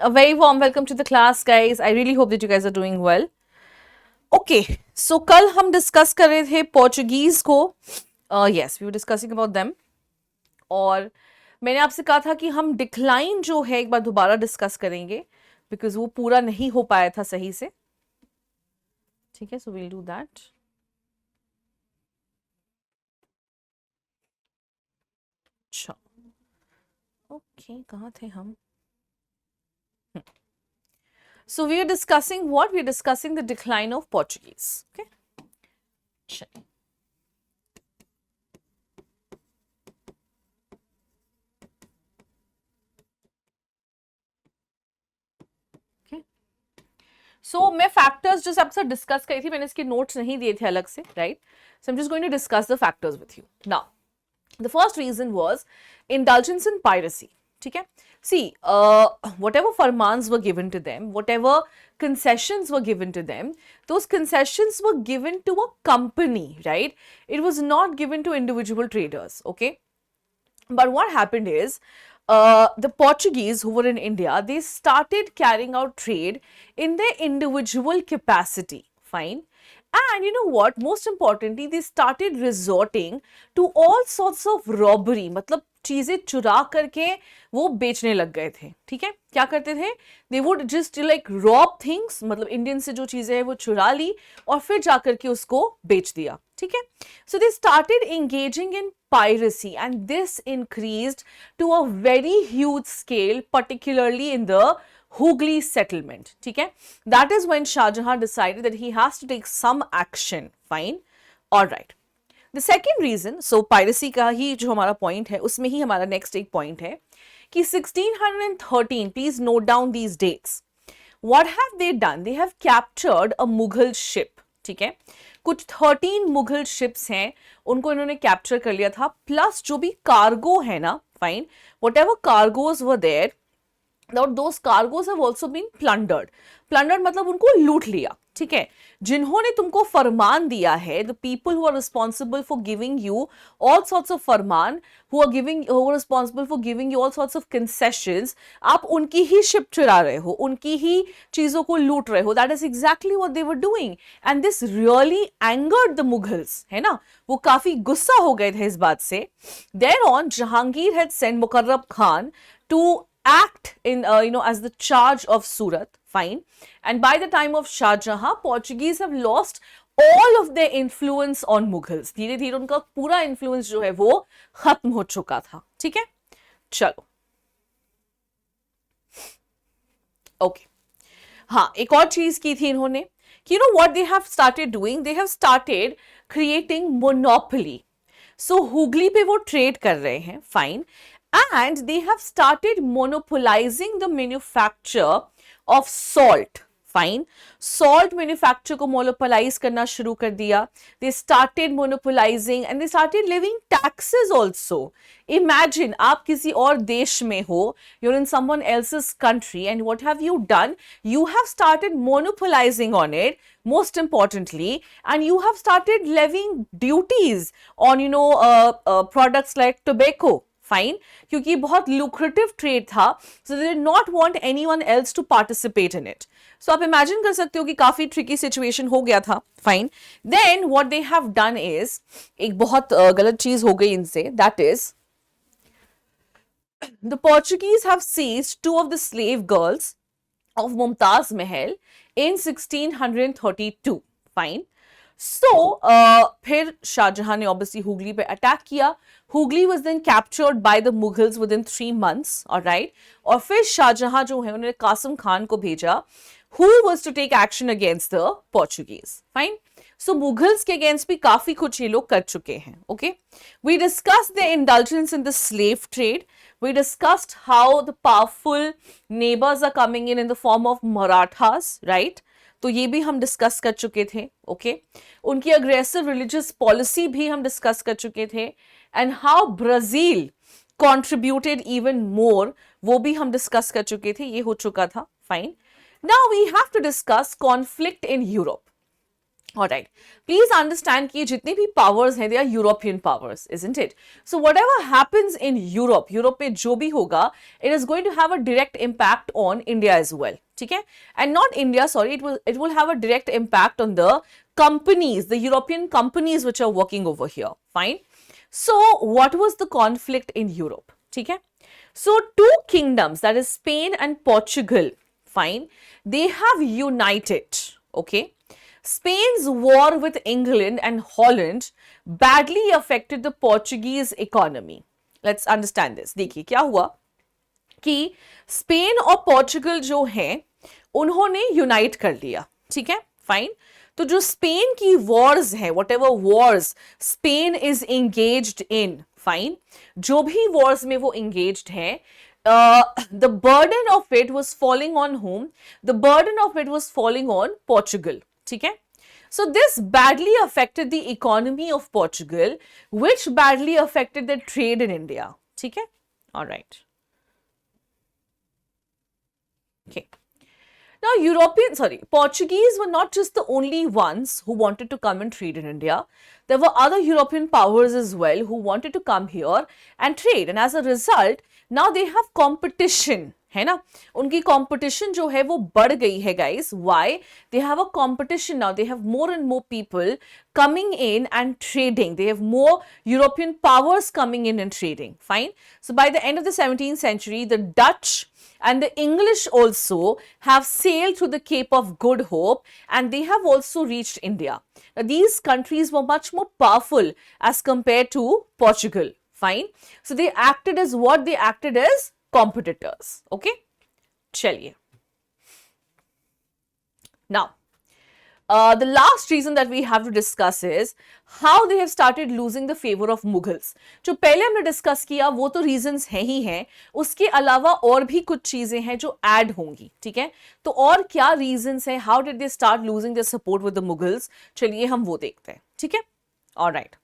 A very warm welcome to the class, guys. I really hope that you guys are doing well. Okay, so कल हम discuss कर रहे थे Portuguese को. Yes, we were discussing about them. और मैंने आपसे कहा था कि हम डिक्लाइन जो है एक बार दोबारा डिस्कस करेंगे बिकॉज वो पूरा नहीं हो पाया था सही से. ठीक है, सो वील डू दैट. अच्छा, ओके, कहाँ थे हम? So we are discussing what? We are discussing the decline of Portuguese. Okay. Check. Okay. So मैं factors just आपसे discuss करी थी, मैंने इसके notes नहीं दिए थे अलग से, right? So I'm just going to discuss the factors with you. Now, the first reason was indulgence in piracy. ठीक है? See, whatever farmans were given to them, whatever concessions were given to them, those concessions were given to a company, right? It was not given to individual traders, okay? But what happened is, the Portuguese who were in India, they started carrying out trade in their individual capacity, fine? And you know what? Most importantly, they started resorting to all sorts of robbery. मतलब चीजें चुरा करके वो बेचने लग गए थे. ठीक है, क्या करते थे? They would just like rob things. मतलब इंडियन से जो चीजें हैं वो चुरा ली और फिर जाकर के उसको बेच दिया. ठीक है, so they started engaging in piracy and this increased to a very huge scale, particularly in the Hooghly settlement. ठीक है, that is when Shah Jahan decided that he has to take some action. Fine, all right. The second reason, so piracy का ही जो हमारा point है उसमें ही हमारा next एक point है कि 1613, please note down these dates. What have they done? They have captured a Mughal ship. ठीक है, कुछ 13 मुगल शिप्स हैं उनको इन्होंने कैप्चर कर लिया था, प्लस जो भी कार्गो है ना, fine, whatever cargoes were there, those cargoes have also been plundered. Plundered मतलब उनको लूट लिया. ठीक है, जिन्होंने तुमको फरमान दिया है, the people who are responsible for giving you all sorts of Farman, who are responsible for giving you all sorts of concessions, आप उनकी ही शिप चुरा रहे हो, उनकी ही चीजों को लूट रहे हो. That is exactly what they were doing, and this really angered the Mughals, है ना? वो काफी गुस्सा हो गए थे इस बात से. Thereon, Jahangir had sent Mukarrab Khan to act in as the charge of Surat, fine, and by the time of Shah Jahan, Portuguese have lost all of their influence on Mughals. धीरे धीरे उनका पूरा influence जो है वो खत्म हो चुका था. ठीक है, चलो, ओके. हाँ, एक और चीज की थी इन्होंने कि you know what they have started doing? They have started creating monopoly. So Hooghly पे वो ट्रेड कर रहे हैं, fine, and they have started monopolizing the manufacture of salt. Fine, salt manufacture को monopolize करना शुरू कर दिया. They started monopolizing and they started levying taxes also. Imagine आप किसी और देश में हो, you're in someone else's country, and what have you done? You have started monopolizing on it, most importantly, and you have started levying duties on products like tobacco. Fine, क्योंकि बहुत lucrative trade था, so they did not want anyone else to participate in it. So आप imagine कर सकते हो कि काफी tricky situation हो गया था. Fine, then what they have done is, एक बहुत गलत चीज हो गई इनसे, that is the Portuguese have seized two of the slave girls of Mumtaz Mahal in 1632. Fine, so फिर शाहजहां ने obviously हुगली पे अटैक किया. Hooghly was then captured by the Mughals within 3 months, alright. और फिर शाहजहां जो है उन्होंने कासिम खान को भेजा, who was to take action against the Portuguese. Fine. So Mughals के against भी काफी कुछ ये लोग कर चुके हैं. Okay. We discussed their indulgence in the slave trade. We discussed how the powerful neighbors are coming in the form of Marathas, right? तो ये भी हम डिस्कस कर चुके थे. ओके, उनकी अग्रेसिव रिलीजियस पॉलिसी भी हम डिस्कस कर चुके थे, and how Brazil contributed even more, वो भी हम डिस्कस कर चुके थे. ये हो चुका था. Fine, now we have to discuss conflict in Europe. Alright, please understand कि जितने भी powers हैं, they are European powers, isn't it? So whatever happens in Europe, Europe में जो भी होगा, it is going to have a direct impact on India as well, ठीक है? And not India, sorry, it will have a direct impact on the companies, the European companies which are working over here, fine? So what was the conflict in Europe, ठीक है? So two kingdoms, that is Spain and Portugal, fine, they have united, okay? Spain's war with England and Holland badly affected the Portuguese economy. Let's understand this. देखिए क्या हुआ कि Spain और Portugal जो हैं उन्होंने यूनाइट कर लिया, ठीक है, फाइन. तो जो स्पेन की वॉर्स हैं, what ever Wars Spain is engaged in, fine, जो भी वॉर्स में वो एंगेज्ड हैं, the burden of it was falling on whom? The burden of it was falling on Portugal. ठीक है? So this badly affected the economy of Portugal, which badly affected the trade in India. ठीक है? All right. Okay. Now, Portuguese were not just the only ones who wanted to come and trade in India. There were other European powers as well who wanted to come here and trade. And as a result, now they have competition. है ना, उनकी competition जो है वो बढ़ गई है guys. Why? They have a competition now, they have more and more people coming in and trading. They have more European powers coming in and trading, fine. So by the end of the 17th century, the Dutch and the English also have sailed through the Cape of Good Hope, and they have also reached India. Now these countries were much more powerful as compared to Portugal, fine. So they acted as what? They acted as competitors, okay? चलिए. Now, the last reason that we have to discuss is how they have started losing the favor of Mughals. जो पहले हमने discuss किया वो तो reasons हैं ही हैं, उसके अलावा और भी कुछ चीजें हैं जो ऐड होंगी, ठीक है? तो और क्या reasons हैं, how did they start losing their support with the Mughals? चलिए हम वो देखते हैं, ठीक है? All right.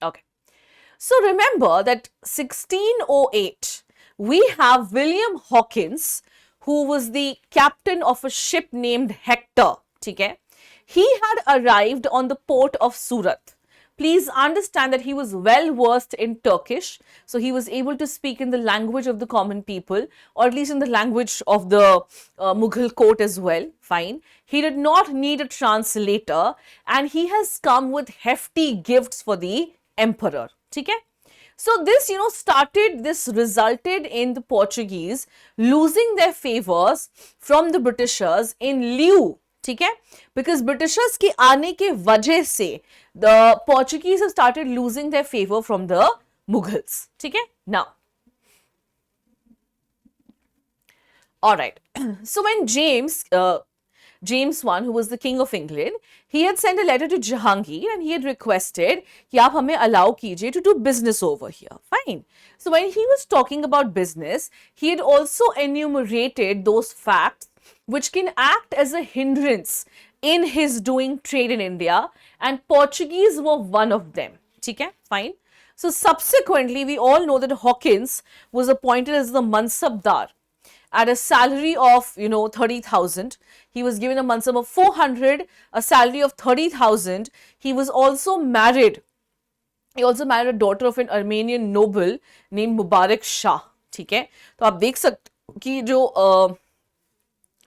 Okay. So remember that 1608, we have William Hawkins, who was the captain of a ship named Hector, ठीक है? He had arrived on the port of Surat. Please understand that he was well versed in Turkish, so he was able to speak in the language of the common people, or at least in the language of the Mughal court as well, fine. He did not need a translator, and he has come with hefty gifts for the emperor, ठीक है? So this, this resulted in the Portuguese losing their favors from the Britishers in lieu, ठीक है? Because Britishers के आने के वजह से the Portuguese have started losing their favor from the Mughals, ठीक है? Now, all right. So when James I, who was the king of England, he had sent a letter to Jahangir and he had requested कि आप हमें allow कीजिए to do business over here. Fine. So when he was talking about business, he had also enumerated those facts which can act as a hindrance in his doing trade in India, and Portuguese were one of them. ठीक है? Fine. So subsequently, we all know that Hawkins was appointed as the Mansabdar at a salary of 30,000. He was given a mansab of 400, a salary of 30,000. He was also married. He also married a daughter of an Armenian noble named Mubarak Shah. ठीक है? तो आप देख सकते हो कि जो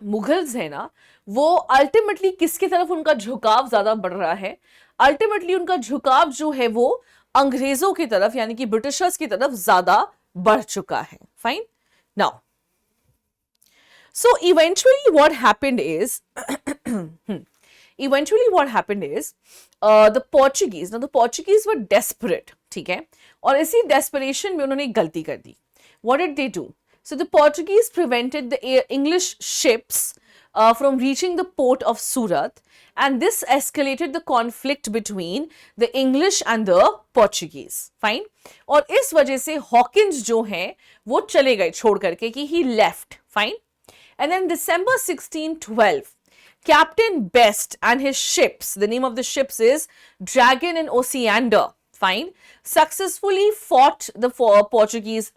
Mughals है ना, वो अल्टीमेटली किसकी तरफ उनका झुकाव ज्यादा बढ़ रहा है? अल्टीमेटली उनका झुकाव जो है वो अंग्रेजों की तरफ, यानी कि ब्रिटिशर्स की तरफ ज्यादा बढ़ चुका है. Fine. Now so eventually what happened is the Portuguese were desperate, ठीक है? और इसी desperation में उन्होंने गलती कर दी. What did they do? So the Portuguese prevented the English ships from reaching the port of Surat, and this escalated the conflict between the English and the Portuguese. Fine. और इस वजह से Hawkins जो हैं वो चले गए छोड़ करके कि he left. Fine. And then December 1612, Captain Best and his ships, the name of the ships is Dragon and Osiander, fine, successfully fought the Portuguese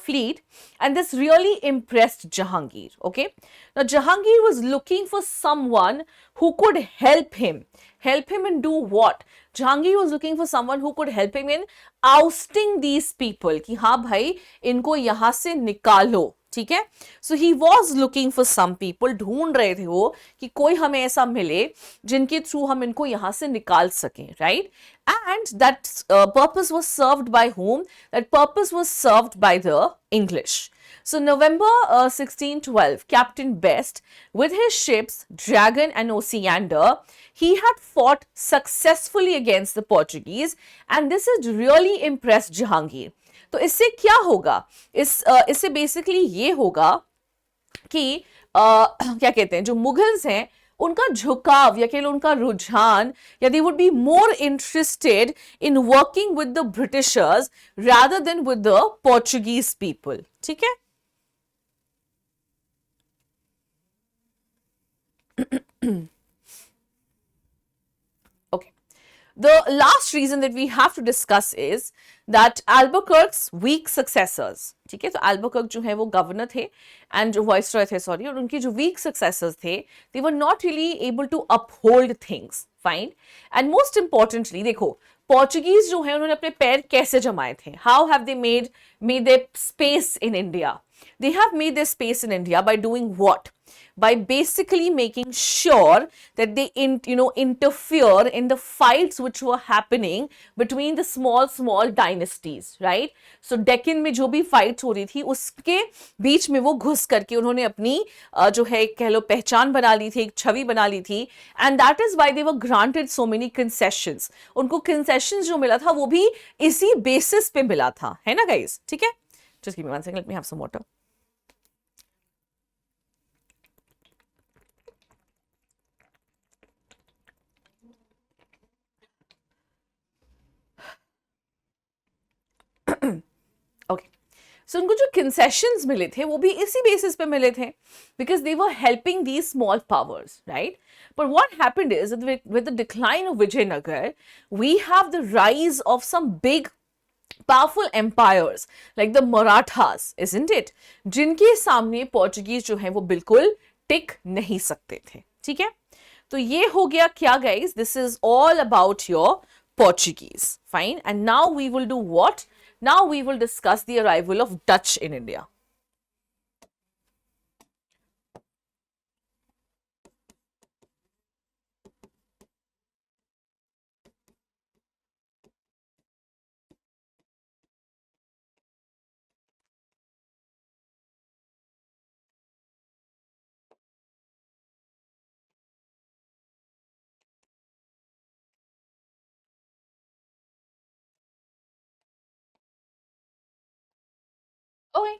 fleet, and this really impressed Jahangir. Okay, now Jahangir was looking for someone who could help him. Help him in do what? Jahangir was looking for someone who could help him in ousting these people. कि हाँ भाई इनको यहाँ से निकालो, ठीक है. So he was looking for some people, ढूंढ रहे थे वो कि कोई हमें ऐसा मिले जिनके थ्रू हम इनको यहाँ से निकाल सकें, right? And that purpose was served by whom? That purpose was served by the English. So November 1612, Captain Best, with his ships Dragon and Osiander, he had fought successfully against the Portuguese, and this has really impressed Jahangir. तो इससे क्या होगा? इससे basically ये होगा कि क्या कहते हैं, जो मुगल्स हैं उनका झुकाव या कह लो उनका रुझान, या they would be more interested in working with the Britishers rather than with the Portuguese people. ठीक है. Okay. The last reason that we have to discuss is that Albuquerque's weak successors, ठीक है, तो Albuquerque जो है वो governor थे and जो वाइसरॉय थे, सॉरी, और उनके जो वीक सक्सेसर्स थे, they were not really able to uphold things, fine. And most importantly, देखो पोर्चुगीज जो है उन्होंने अपने पैर कैसे जमाए थे? How have they made their space in India? They have made their space in India by doing what? By basically making sure that they interfere in the fights which were happening between the small dynasties, right? So Deccan में जो भी fights हो रही थी उसके बीच में वो घुस करके उन्होंने अपनी जो है कह लो पहचान बना ली थी, एक छवि बना ली थी, and that is why they were granted so many concessions. उनको concessions जो मिला था वो भी इसी basis पे मिला था, है ना guys? ठीक है. Just give me 1 second, let me have some water. Okay. So उनको जो concessions मिले थे वो भी इसी basis पे मिले थे, because they were helping these small powers, right? But what happened is that with the decline of Vijayanagar, we have the rise of some big powerful empires like the Marathas, isn't it? जिनके सामने Portuguese जो है वो बिल्कुल टिक नहीं सकते थे. ठीक है. तो ये हो गया क्या guys? This is all about your Portuguese. Fine. And now we will do what? Now we will discuss the arrival of Dutch in India. Okay.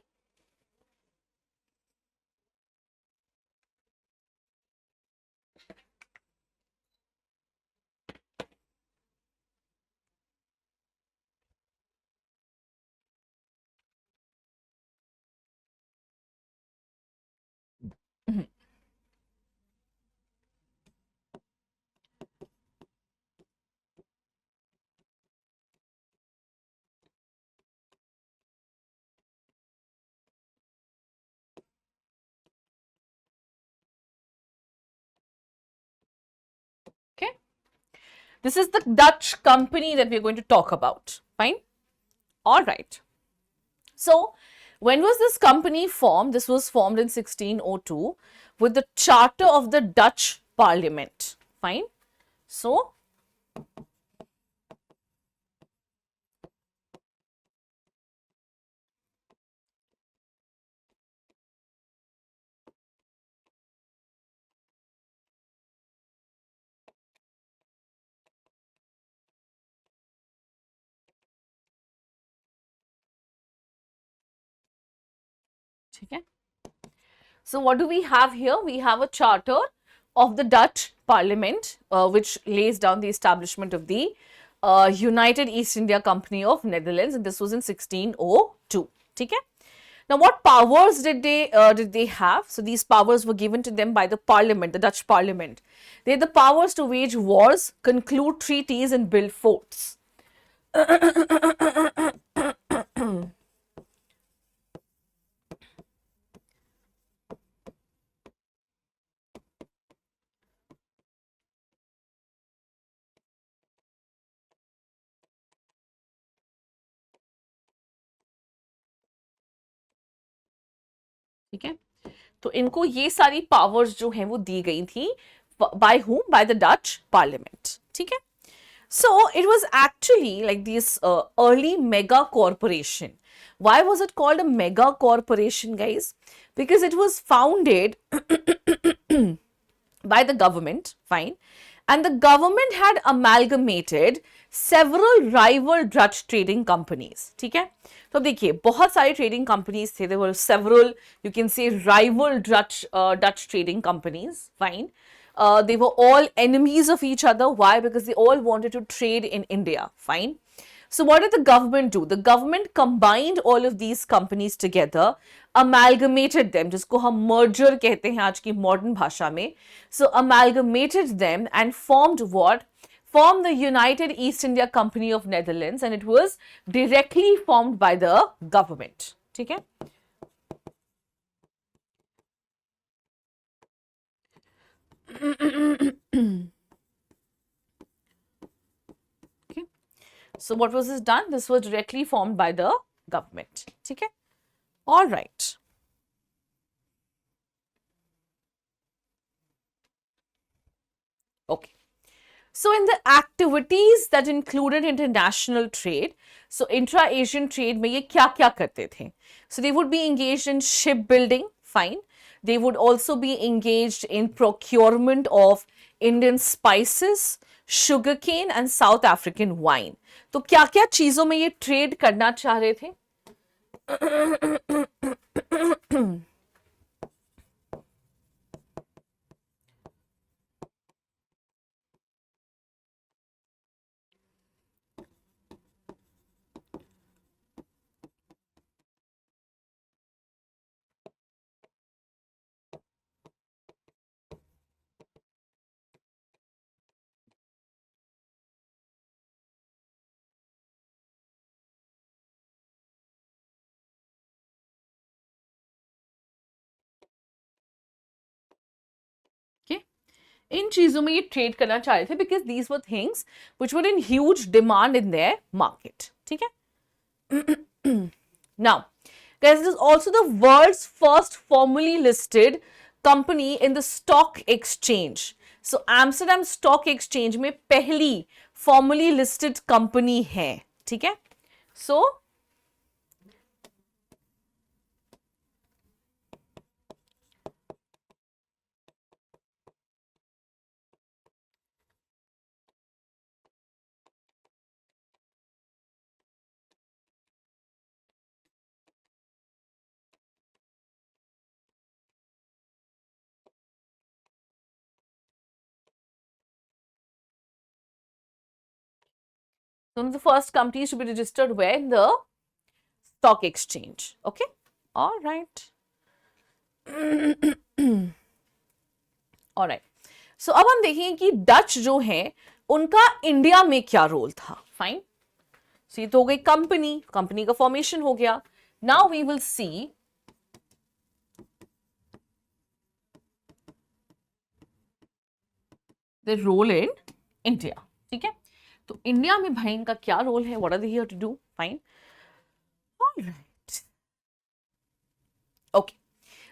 Mhm. Okay. This is the Dutch company that we're going to talk about. Fine. All right. So, when was this company formed? This was formed in 1602 with the Charter of the Dutch Parliament. Fine. So, okay. So, what do we have here? We have a charter of the Dutch Parliament, which lays down the establishment of the United East India Company of Netherlands, and this was in 1602. Okay. Now, what powers did they have? So, these powers were given to them by the Parliament, the Dutch Parliament. They had the powers to wage wars, conclude treaties, and build forts. ठीक है, तो इनको ये सारी powers जो हैं वो दी गई थी bye whom? By the Dutch Parliament. ठीक है, so it was actually like this early mega corporation. Why was it called a mega corporation, guys? Because it was founded by the government, fine, and the government had amalgamated several rival Dutch trading companies. ठीक है, तो देखिए बहुत सारे trading companies थे, there were several, you can say, rival Dutch trading companies, fine. They were all enemies of each other. Why? Because they all wanted to trade in India, fine. So what did the government do? The government combined all of these companies together, amalgamated them, जिसको हम merger कहते हैं आज की modern भाषा में. So amalgamated them and formed what? Formed the United East India Company of Netherlands, and it was directly formed by the government. ठीक है? So what was this done? This was directly formed by the government. ठीक है? All right. Okay. So in the activities that included international trade, so intra-Asian trade में ये क्या क्या करते थे? So they would be engaged in shipbuilding, fine. They would also be engaged in procurement of Indian spices, sugarcane and South African wine. तो क्या क्या चीजों में ये ट्रेड करना चाह रहे थे? इन चीजों में ये ट्रेड करना चाह रहे थे because these were things which were in huge demand in their market. ठीक है, now guys, it is also the world's first formally listed company in the stock exchange. So Amsterdam Stock Exchange में पहली formally listed company है. ठीक है, so one of the first companies to be registered where? In the stock exchange. Okay, all right. Alright. So अब हम देखेंगे कि Dutch जो है उनका इंडिया में क्या रोल था. फाइन, सो ये तो हो गई कंपनी, कंपनी का फॉर्मेशन हो गया. Now we will see the role in India. ठीक है, तो इंडिया में भाई इनका क्या रोल है, what are they here to do. Fine, alright, okay.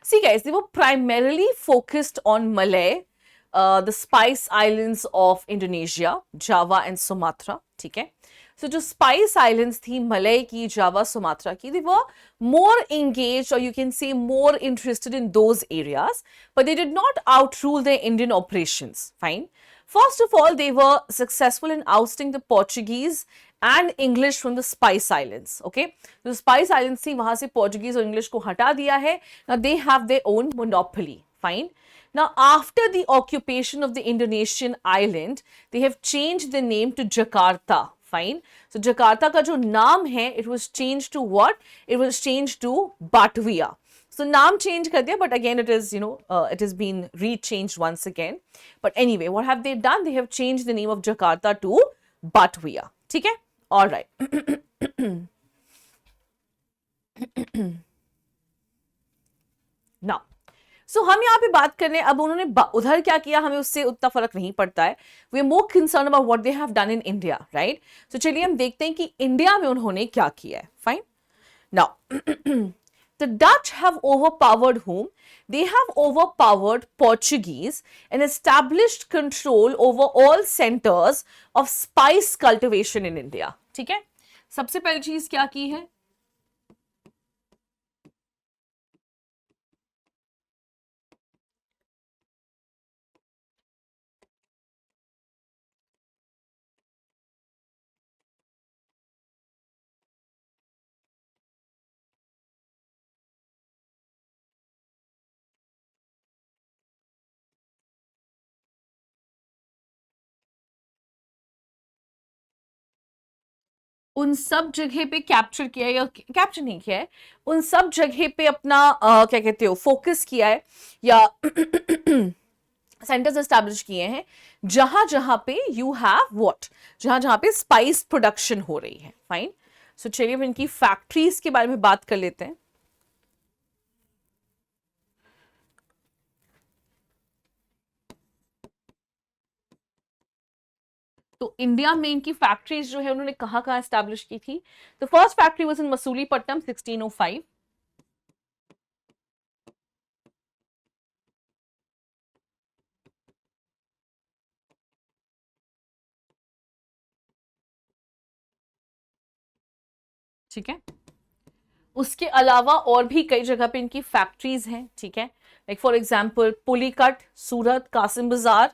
See guys, they were primarily focused on Malay, the Spice Islands of Indonesia, Java and Sumatra. ठीक है, so जो Spice Islands थी Malay की, Java, Sumatra की, they were more engaged, or you can say more interested in those areas, but they did not outrule their Indian operations. Fine. First of all, they were successful in ousting the Portuguese and English from the Spice Islands. Okay, the Spice Islands थी वहां से Portuguese और English को हटा दिया है. Now they have their own monopoly. Fine. Now after the occupation of the Indonesian island, they have changed the name to Jakarta. Fine. So Jakarta का जो नाम है, it was changed to what? It was changed to Batavia. So नाम change कर दिया, but again it is, it has been rechanged once again. But anyway, what have they done? They have changed the name of Jakarta to Batavia. ठीक है? All right. Now so हम यहाँ पे बात कर रहे हैं, अब उन्होंने उधर क्या किया हमें उससे उतना फर्क नहीं पड़ता है. We are more concern about what they have done in India, right. So चलिए हम देखते हैं कि इंडिया में उन्होंने क्या किया है. Fine. Now the Dutch have overpowered whom? They have overpowered Portuguese and established control over all centers of spice cultivation in India. ठीक है. सबसे पहली चीज क्या की है? उन सब जगह पे कैप्चर किया है, या कैप्चर नहीं किया है, उन सब जगह पे अपना क्या कहते हो फोकस किया है, या सेंटर्स एस्टैब्लिश किए हैं जहां जहां पे यू हैव व्हाट, जहां जहां पे स्पाइस प्रोडक्शन हो रही है. फाइन. सो चलिए हम इनकी फैक्ट्रीज के बारे में बात कर लेते हैं. तो इंडिया में इनकी फैक्ट्रीज जो है उन्होंने कहाँ कहाँ एस्टैब्लिश की थी. तो first factory was in Masulipatnam 1605. ठीक है. उसके अलावा और भी कई जगह पे इनकी फैक्ट्रीज हैं. ठीक है. लाइक फॉर एग्जांपल पुलिकट, सूरत, कासिम बाजार.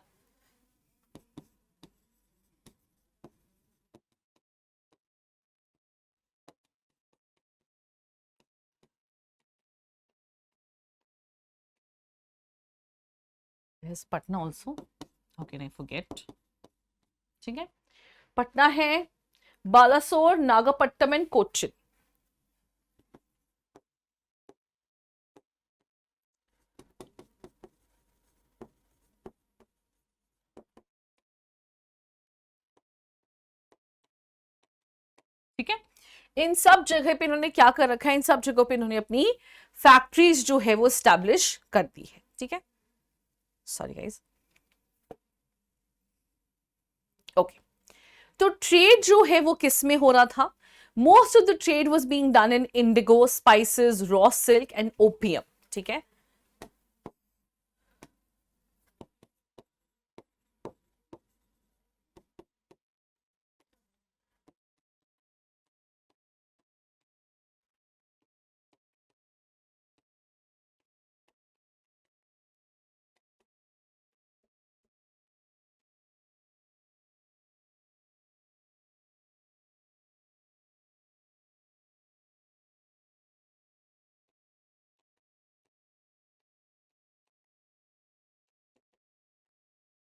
पटना ऑल्सो. ओके नहीं फॉरगेट. ठीक है. पटना है, बालासोर, नागपट्टनम एंड कोच्चि. ठीक है. इन सब जगह पे इन्होंने क्या कर रखा है, इन सब जगहों पे इन्होंने अपनी फैक्ट्रीज जो है वो स्टैब्लिश कर दी है. ठीक है. Sorry guys. ओके. तो ट्रेड जो है वो किस में हो रहा था? Most of the trade was being done in Indigo, spices, raw silk and opium. ठीक है.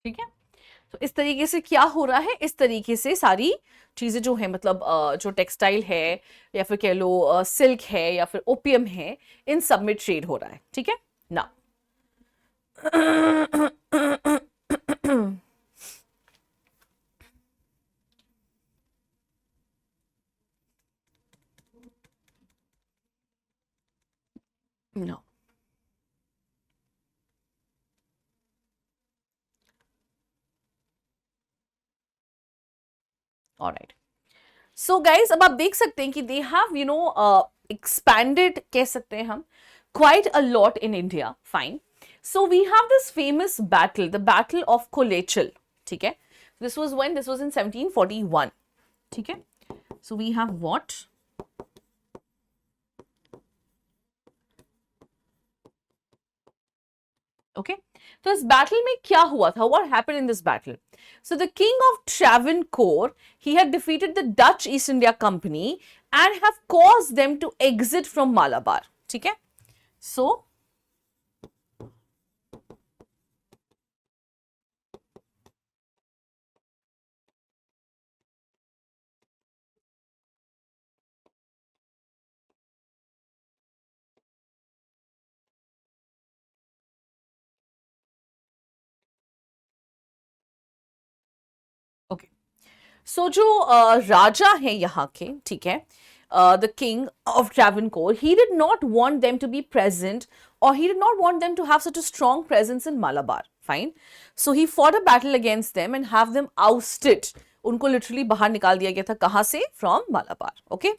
ठीक है. तो इस तरीके से क्या हो रहा है, इस तरीके से सारी चीजें जो है मतलब जो टेक्सटाइल है या फिर कह लो सिल्क है या फिर ओपियम है, इन सब में ट्रेड हो रहा है. ठीक है ना. नो. ऑलराइट. सो गाइज अब आप देख सकते हैं कि दे हैव एक्सपैंडेड कह सकते हैं हम quite a lot in India. Fine. So we have this famous battle, the battle of Colachel. ठीक है. This was when? This was in 1741. ठीक है. So we have what? Okay. तो इस बैटल में क्या हुआ था? What happened in this battle? So the king of Travancore, he had defeated the Dutch East India Company and have caused them to exit from Malabar. ठीक है. So okay. सो जो राजा है यहाँ के, ठीक है, the king of Travancore, he did not want them to be present, or he did not want them to have such a strong presence in Malabar. Fine. So he fought a battle against them and have them ousted. उनको literally बाहर निकाल दिया गया था, कहाँ से? From Malabar. Okay,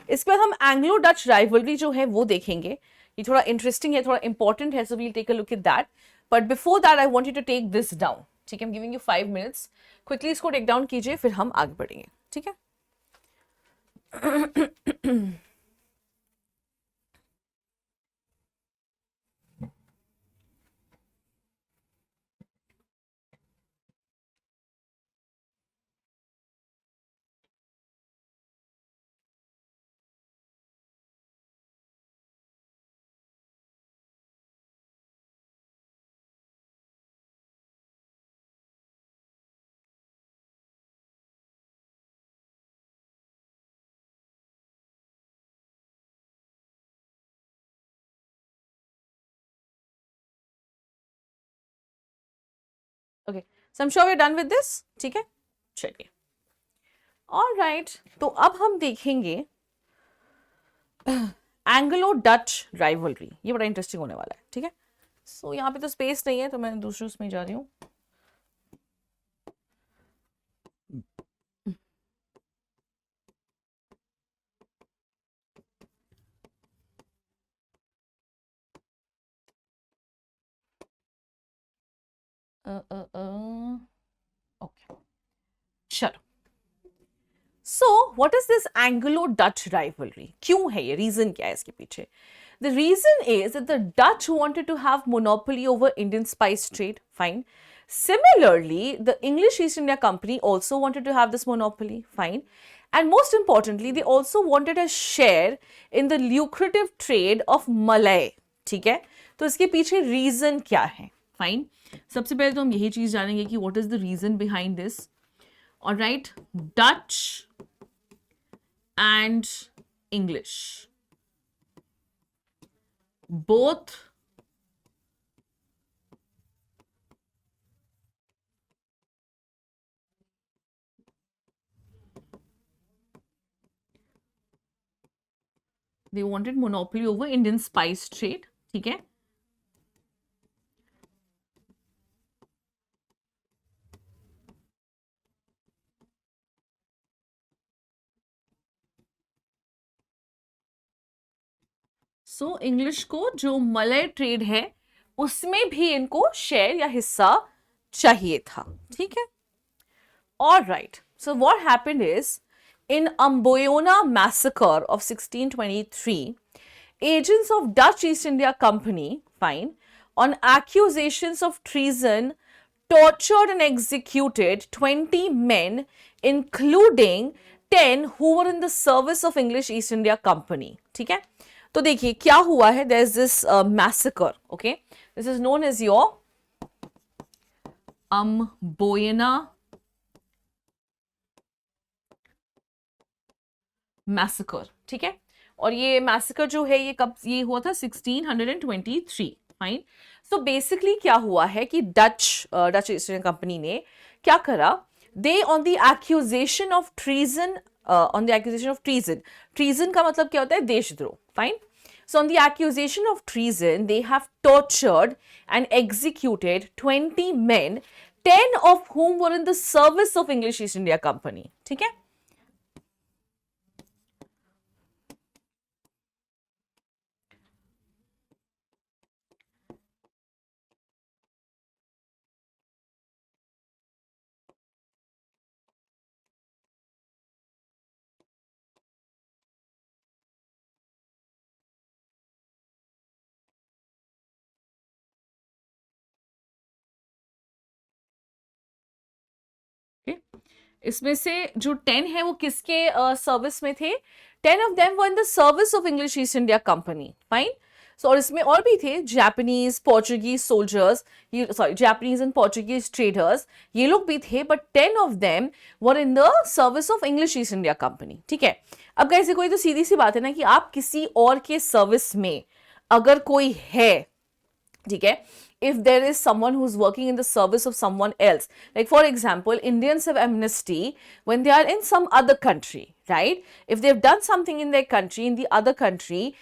इसके बाद हम एंग्लो डच राइवलरी जो है वो देखेंगे. ये थोड़ा इंटरेस्टिंग है, थोड़ा इंपॉर्टेंट है, so we'll take a look at that. But before that I want you to take this down. ठीक है, I am giving you 5 minutes. Quickly इसको टेक डाउन कीजिए, फिर हम आगे बढ़ेंगे. ठीक है. Okay, so I am sure we are done with this. ठीक है, चलिए. ऑलराइट, तो अब हम देखेंगे एंग्लो डच राइवलरी. ये बड़ा इंटरेस्टिंग होने वाला है. ठीक है, सो यहाँ पे तो स्पेस नहीं है, तो मैं दूसरे उसमें जा रही हूँ. ओके, चलो. So what is this Anglo Dutch rivalry? क्यों है ये? रीजन क्या है इसके पीछे? The reason is that the Dutch wanted to have monopoly over Indian spice trade. Fine. Similarly, the English East India Company also wanted to have this monopoly. Fine. And most importantly, they also wanted a share in the lucrative trade of Malay. ठीक है, तो इसके पीछे reason क्या है? Fine, सबसे पहले तो हम यही चीज जानेंगे कि what is the reason behind this. Alright, Dutch and English both they wanted monopoly over Indian spice trade. ठीक है, सो इंग्लिश को जो मलय ट्रेड है उसमें भी इनको शेयर या हिस्सा चाहिए था. ठीक है. Alright, so what happened is in Amboyana massacre of 1623, agents of Dutch East India Company, fine, on accusations of treason, tortured and executed 20 men, including 10 who were in the service of English East India Company. ठीक है, तो देखिए क्या हुआ है. There is this massacre. Okay, this is known as your Amboyana massacre. ठीक है, और ये मैसेकर जो है ये कब ये हुआ था? 1623. फाइन. सो बेसिकली क्या हुआ है कि डच ईस्ट इंडिया कंपनी ने क्या करा? They on the accusation of treason, treason का मतलब क्या होता है? देशद्रोह. Fine. So on the accusation of treason, they have tortured and executed 20 men, 10 of whom were in the service of English East India Company. ठीक है. इसमें से जो 10 है वो किसके सर्विस में थे? 10 of them were in the service of English East India Company. Fine. So और इसमें और भी थे, Japanese, Portuguese soldiers, sorry Japanese and Portuguese traders, ये लोग भी थे, but 10 of them were in the service of English East India Company. ठीक है. अब कैसे कोई, तो सीधी सी बात है ना कि आप किसी और के सर्विस में अगर कोई है, ठीक है, if there is someone who's working in the service of someone else. Like for example, Indians have amnesty when they are in some other country, right? If they've done something in their country, in the other country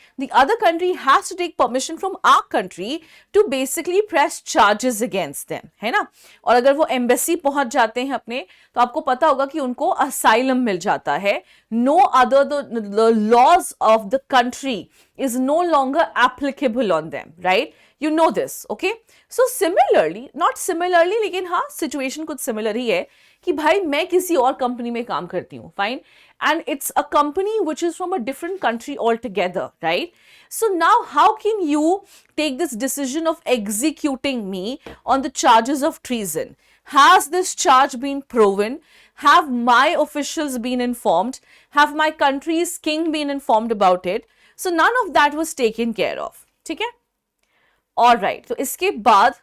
has to take permission from our country to basically press charges against them, है ना? और अगर वो embassy पहुंच जाते हैं अपने, तो आपको पता होगा कि उनको asylum मिल जाता है. No other the laws of the country is no longer applicable on them, right? You know this, okay? So similarly, not similarly, लेकिन हाँ situation कुछ similar ही है कि भाई मैं किसी और कंपनी में काम करती हूँ, fine, and it's a company which is from a different country altogether, right? So now how can you take this decision of executing me on the charges of treason? Has this charge been proven? Have my officials been informed? Have my country's king been informed about it? So none of that was taken care of, ठीक है? All right, तो इसके बाद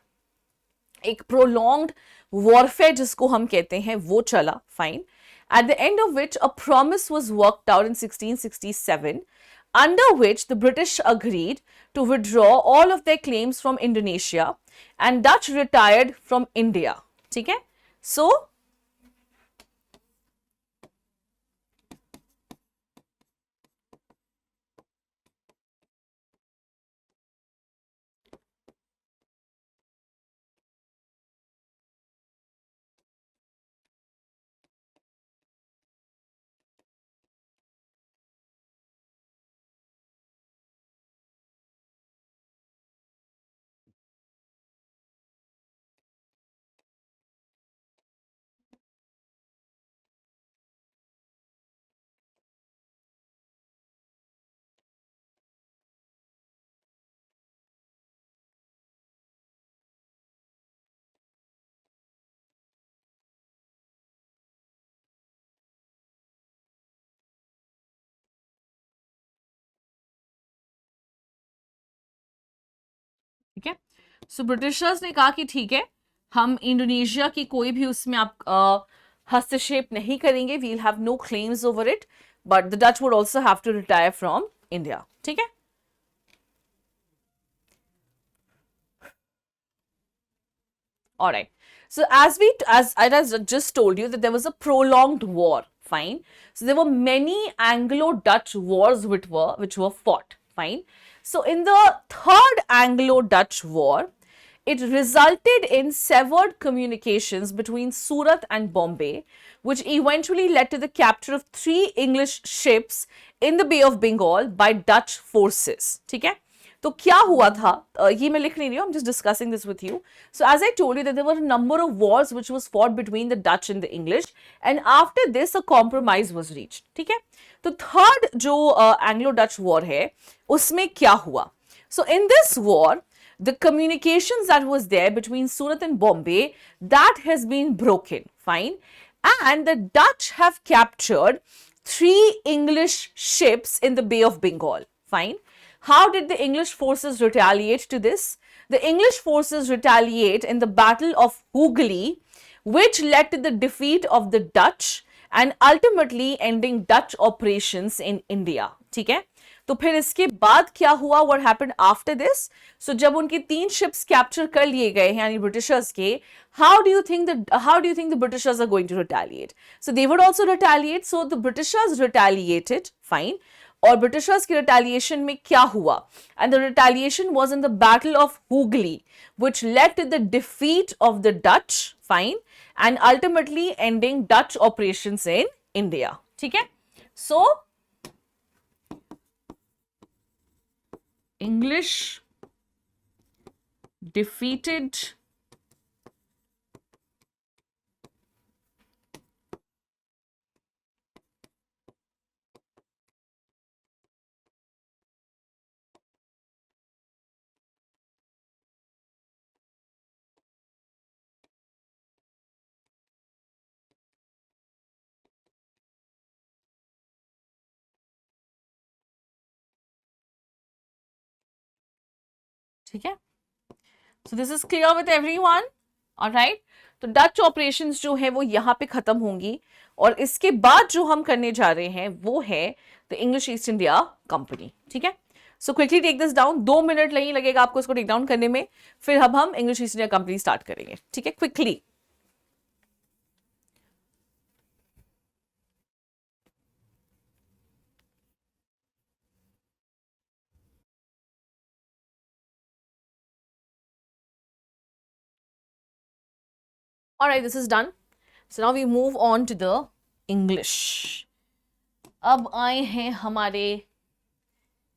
एक prolonged warfare जिसको हम कहते हैं वो चला, fine, at the end of which a promise was worked out in 1667 under which the British agreed to withdraw all of their claims from Indonesia and Dutch retired from India, ठीक है? So ठीक है, सो Britishers ने कहा कि ठीक है, हम इंडोनेशिया की कोई भी उसमें आप हस्तक्षेप नहीं करेंगे, we'll have no claims over it, but the Dutch would also have to retire from India, ठीक है? All right. So as I just told you that there was a prolonged war, fine. So there were many Anglo-Dutch wars which were fought, fine. So in the third Anglo-Dutch war, it resulted in severed communications between Surat and Bombay, which eventually led to the capture of 3 English ships in the Bay of Bengal by Dutch forces, ठीक है? तो क्या हुआ था, ये मैं लिख नहीं रही हूँ, I'm just discussing this with you. So as I told you that there were a number of wars which was fought between the Dutch and the English, and after this a compromise was reached, ठीक है? तो third जो Anglo-Dutch war है, उसमें क्या हुआ? So in this war, the communications that was there between Surat and Bombay, that has been broken, fine, and the Dutch have captured 3 English ships in the Bay of Bengal, fine. How did the English forces retaliate to this? The English forces retaliate in the Battle of Hooghly, which led to the defeat of the Dutch and ultimately ending Dutch operations in India, ठीक है? तो फिर इसके बाद क्या हुआ? What happened after this? So जब उनके 3 ships capture कर लिए गए हैं यानी ब्रिटिशर्स के, how do you think the Britishers are going to retaliate? So they would also retaliate. So the Britishers retaliated, fine. और ब्रिटिशर्स की रिटेलिएशन में क्या हुआ? And the retaliation was in the battle of Hooghly which led to the defeat of the Dutch, fine, and ultimately ending Dutch operations in India, ठीक है? So English defeated ठीक है? So this is clear with everyone, alright? तो Dutch operations जो है वो यहाँ पे खत्म होंगी और इसके बाद जो हम करने जा रहे हैं वो है the English East India Company, ठीक है? So quickly take this down, 2 minute नहीं लगेगा आपको इसको टेक डाउन करने में, फिर अब हम English East India company start करेंगे, ठीक है, quickly. Alright, this is done. So now we move on to the English. अब आए हैं हमारे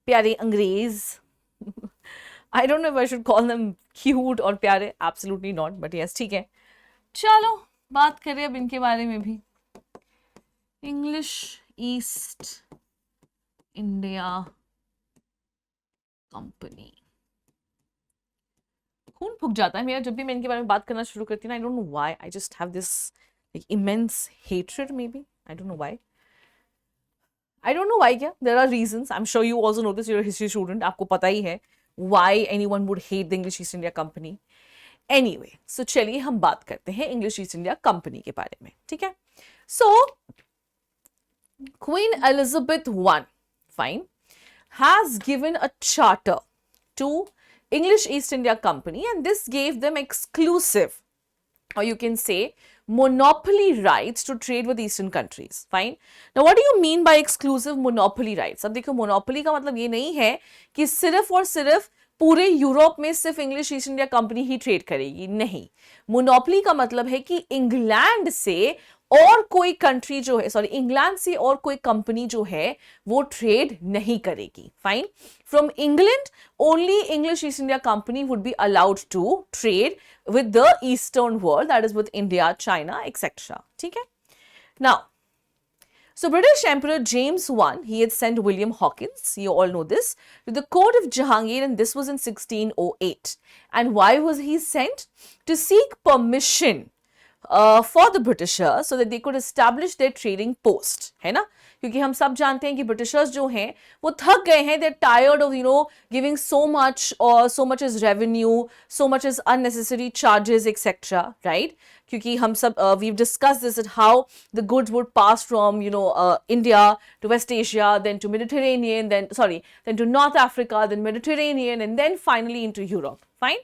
प्यारे अंग्रेज. I don't know if I should call them cute और प्यारे, absolutely not, but yes, ठीक है. चलो बात करें अब इनके बारे में भी. English East India company. खून फूक जाता है मेरा जब भी मैं इनके बारे में बात करना शुरू करती हूँ. I don't know why, I just have this like immense hatred, maybe, I don't know why. I don't know why क्या, there are reasons. I am sure you also know this, you are history student, आपको पता ही है why anyone would hate the English East India Company. Anyway, so चलिए हम बात करते हैं इंग्लिश ईस्ट इंडिया कंपनी के बारे में, ठीक है. सो Queen Elizabeth I, fine, has given a charter to English East India Company, and this gave them exclusive, or you can say monopoly rights to trade with eastern countries. Fine. Now what do you mean by exclusive monopoly rights? अब देखो monopoly का मतलब ये नहीं है कि सिर्फ और सिर्फ पूरे यूरोप में सिर्फ इंग्लिश ईस्ट इंडिया कंपनी ही ट्रेड करेगी, नहीं. मोनोपोली का मतलब है कि इंग्लैंड से और कोई कंट्री जो है, सॉरी, इंग्लैंड से और कोई कंपनी जो है वो ट्रेड नहीं करेगी. Fine. From England only English East India Company would be allowed to trade with the eastern world, that is with India, China, etcetera. ठीक है. Now, so British Emperor James I, he had sent William Hawkins, you all know this, to the court of Jahangir, and this was in 1608. And why was he sent? To seek permission for the Britishers so that they could establish their trading post, है ना. क्योंकि हम सब जानते हैं कि Britishers जो हैं वो थक गए हैं, they're tired of, you know, giving so much or so much as revenue, so much as unnecessary charges, etc. Right? क्योंकि हम सब we've discussed this, at how the goods would pass from, you know, India to West Asia, then to Mediterranean, then to North Africa, then Mediterranean, and then finally into Europe. Fine.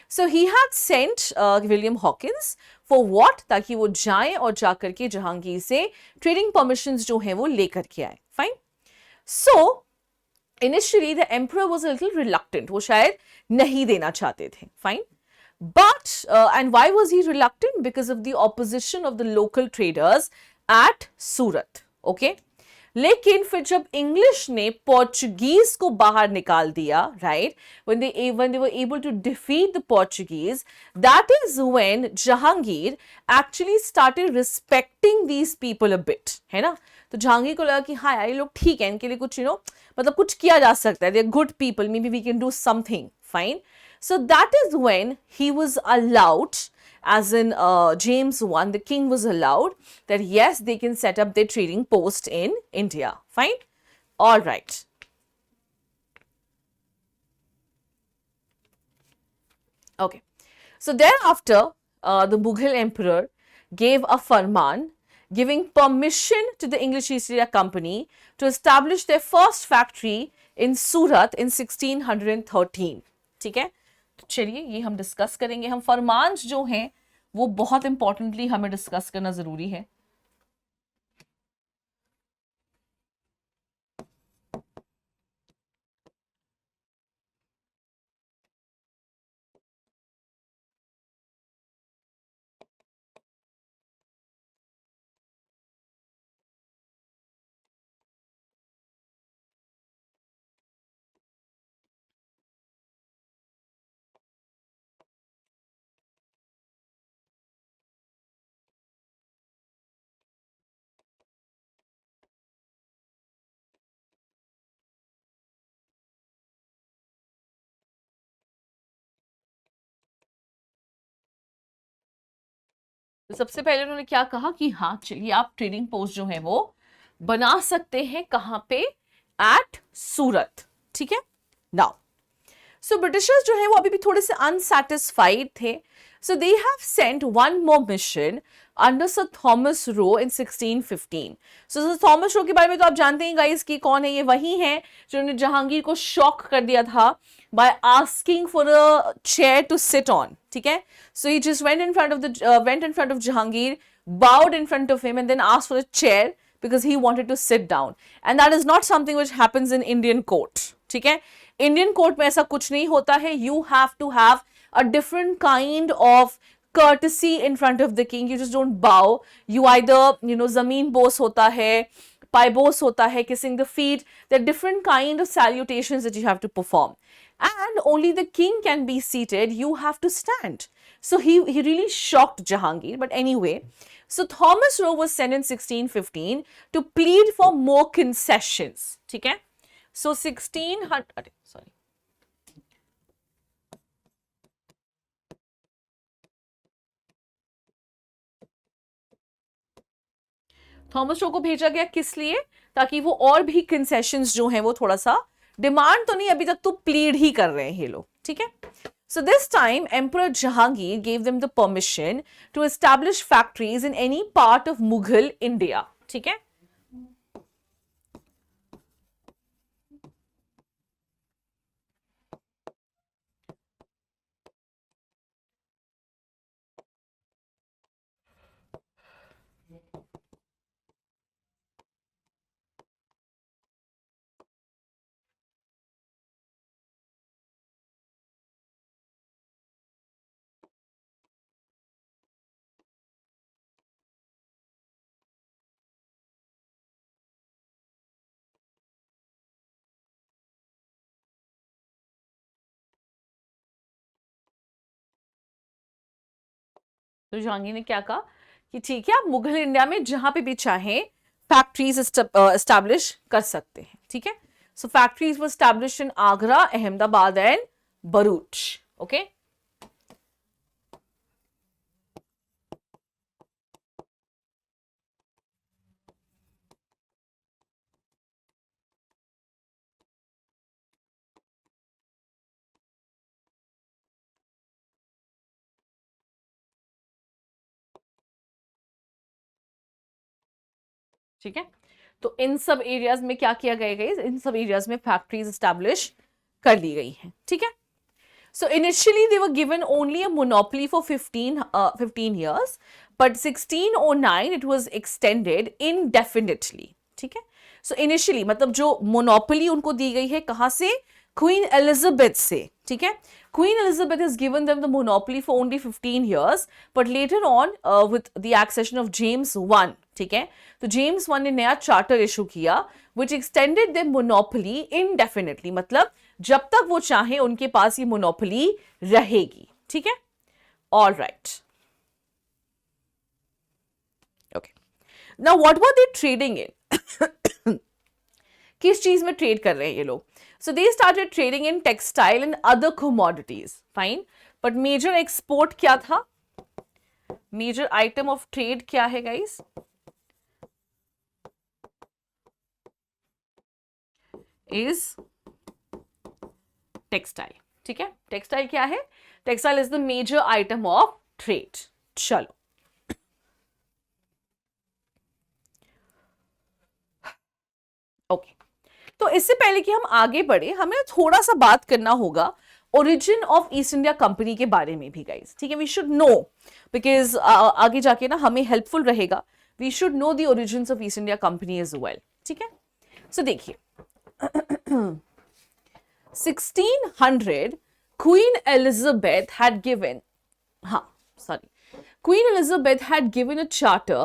So he had sent William Hawkins for what? ताकि वो जाए और जाकर के जहांगीर से trading permissions जो हैं वो लेकर के आए. Fine. So initially the emperor was a little reluctant, वो शायद नहीं देना चाहते थे. Fine. But and why was he reluctant? Because of the opposition of the local traders at Surat. Okay. लेकिन फिर जब इंग्लिश ने पोर्चुगीज को बाहर निकाल दिया, right, when they were able to defeat the Portuguese, that is when Jahangir actually started respecting these people a bit, है ना. तो जहांगीर को लगा कि हाँ यार ये लोग ठीक है, इनके लिए कुछ, you know, मतलब कुछ किया जा सकता है, they are good people, maybe we can do something. Fine. So that is when he was allowed, as in James I, the king was allowed that yes, they can set up their trading post in India. Fine. All right. Okay. So thereafter, the Mughal emperor gave a farman giving permission to the English East India Company to establish their first factory in Surat in 1613. ठीक है. तो चलिए ये हम discuss करेंगे. हम फरमान जो हैं वो बहुत इंपॉर्टेंटली हमें डिस्कस करना जरूरी है. तो सबसे पहले उन्होंने क्या कहा कि हाँ चलिए आप ट्रेडिंग पोस्ट जो है वो बना सकते हैं. कहां पे? एट सूरत. ठीक है. नाउ, सो ब्रिटिशर्स जो है वो अभी भी थोड़े से अनसेटिस्फाइड थे. So they have sent one more mission under sir Thomas Roe in 1615. So sir Thomas Roe के बारे में तो आप जानते हैं गाइस कि कौन है, ये वही है जिन्होंने जहांगीर को शॉक कर दिया था by asking for a chair to sit on. ठीक है, so he just went in front of Jahangir, bowed in front of him and then asked for a chair because he wanted to sit down. And that is not something which happens in Indian court. ठीक है, Indian court में ऐसा कुछ नहीं होता है. You have to have a different kind of courtesy in front of the king. You just don't bow. You either, zameen bose hota hai, paibos hota hai, kissing the feet. There are different kind of salutations that you have to perform. And only the king can be seated. You have to stand. So he really shocked Jahangir. But anyway, so Thomas Roe was sent in 1615 to plead for more concessions. ठीक है? So 1600, sorry. Thomas Roe को भेजा गया किस लिए? ताकि वो और भी कंसेशंस जो हैं वो थोड़ा सा, डिमांड तो नहीं, अभी तक तो प्लीड ही कर रहे हैं ये लोग. ठीक है, so this time Emperor Jahangir gave them the permission to establish factories in any part of Mughal India. ठीक है, तो जहांगीर ने क्या कहा कि ठीक है, आप मुगल इंडिया में जहां पे भी चाहें फैक्ट्रीज एस्टैब्लिश कर सकते हैं. ठीक है, so factories were establish in Agra, Ahmedabad and Bharuch. Okay, ठीक है, तो इन सब एरियाज में क्या किया गया, इन सब एरियाज में फैक्ट्रीज एस्टैब्लिश कर ली गई हैं. ठीक है, so initially they were given only a monopoly for 15 years, but 1609 it was extended indefinitely. ठीक है, so initially मतलब जो monopoly उनको दी गई है कहां से? Queen Elizabeth से. ठीक है, Queen Elizabeth has given them the monopoly for only 15 years, but later on with the accession of James I, ठीक है, तो जेम्स वन ने नया चार्टर इशू किया which extended their monopoly indefinitely, मतलब जब तक वो चाहे उनके पास ये मोनोपोली रहेगी. ठीक है, all right. Okay, now what were they trading in? किस चीज में ट्रेड कर रहे हैं ये लोग? So they started trading in textile and other commodities. Fine, but major export क्या था? मेजर आइटम ऑफ ट्रेड क्या है गाइस? Is textile. ठीक है, टेक्सटाइल क्या है? Textile is the major item of trade. चलो, ओके, तो इससे पहले कि हम आगे बढ़े हमें थोड़ा सा बात करना होगा origin of East India company के बारे में भी गाइस. ठीक है, वी शुड नो, बिकॉज आगे जाके ना हमें हेल्पफुल रहेगा. We should know the origins of East India Company as well. ठीक है, सो देखिए 1600 Queen Elizabeth had given, Queen Elizabeth had given a charter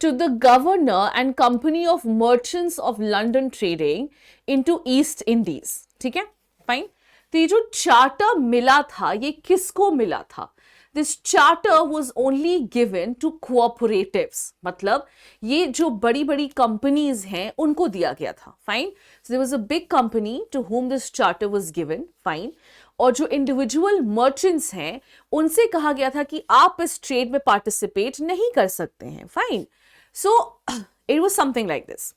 to the governor and company of merchants of London trading into East Indies. ठीक है, fine. तो ये जो charter मिला था ये किसको मिला था? This charter was only given to cooperatives, मतलब ये जो बड़ी बड़ी कंपनीज हैं उनको दिया गया था. Fine, so there was a big company to whom this charter was given. Fine, और जो इंडिविजुअल मर्चेंट्स हैं उनसे कहा गया था कि आप इस ट्रेड में पार्टिसिपेट नहीं कर सकते हैं. Fine, so it was something like this.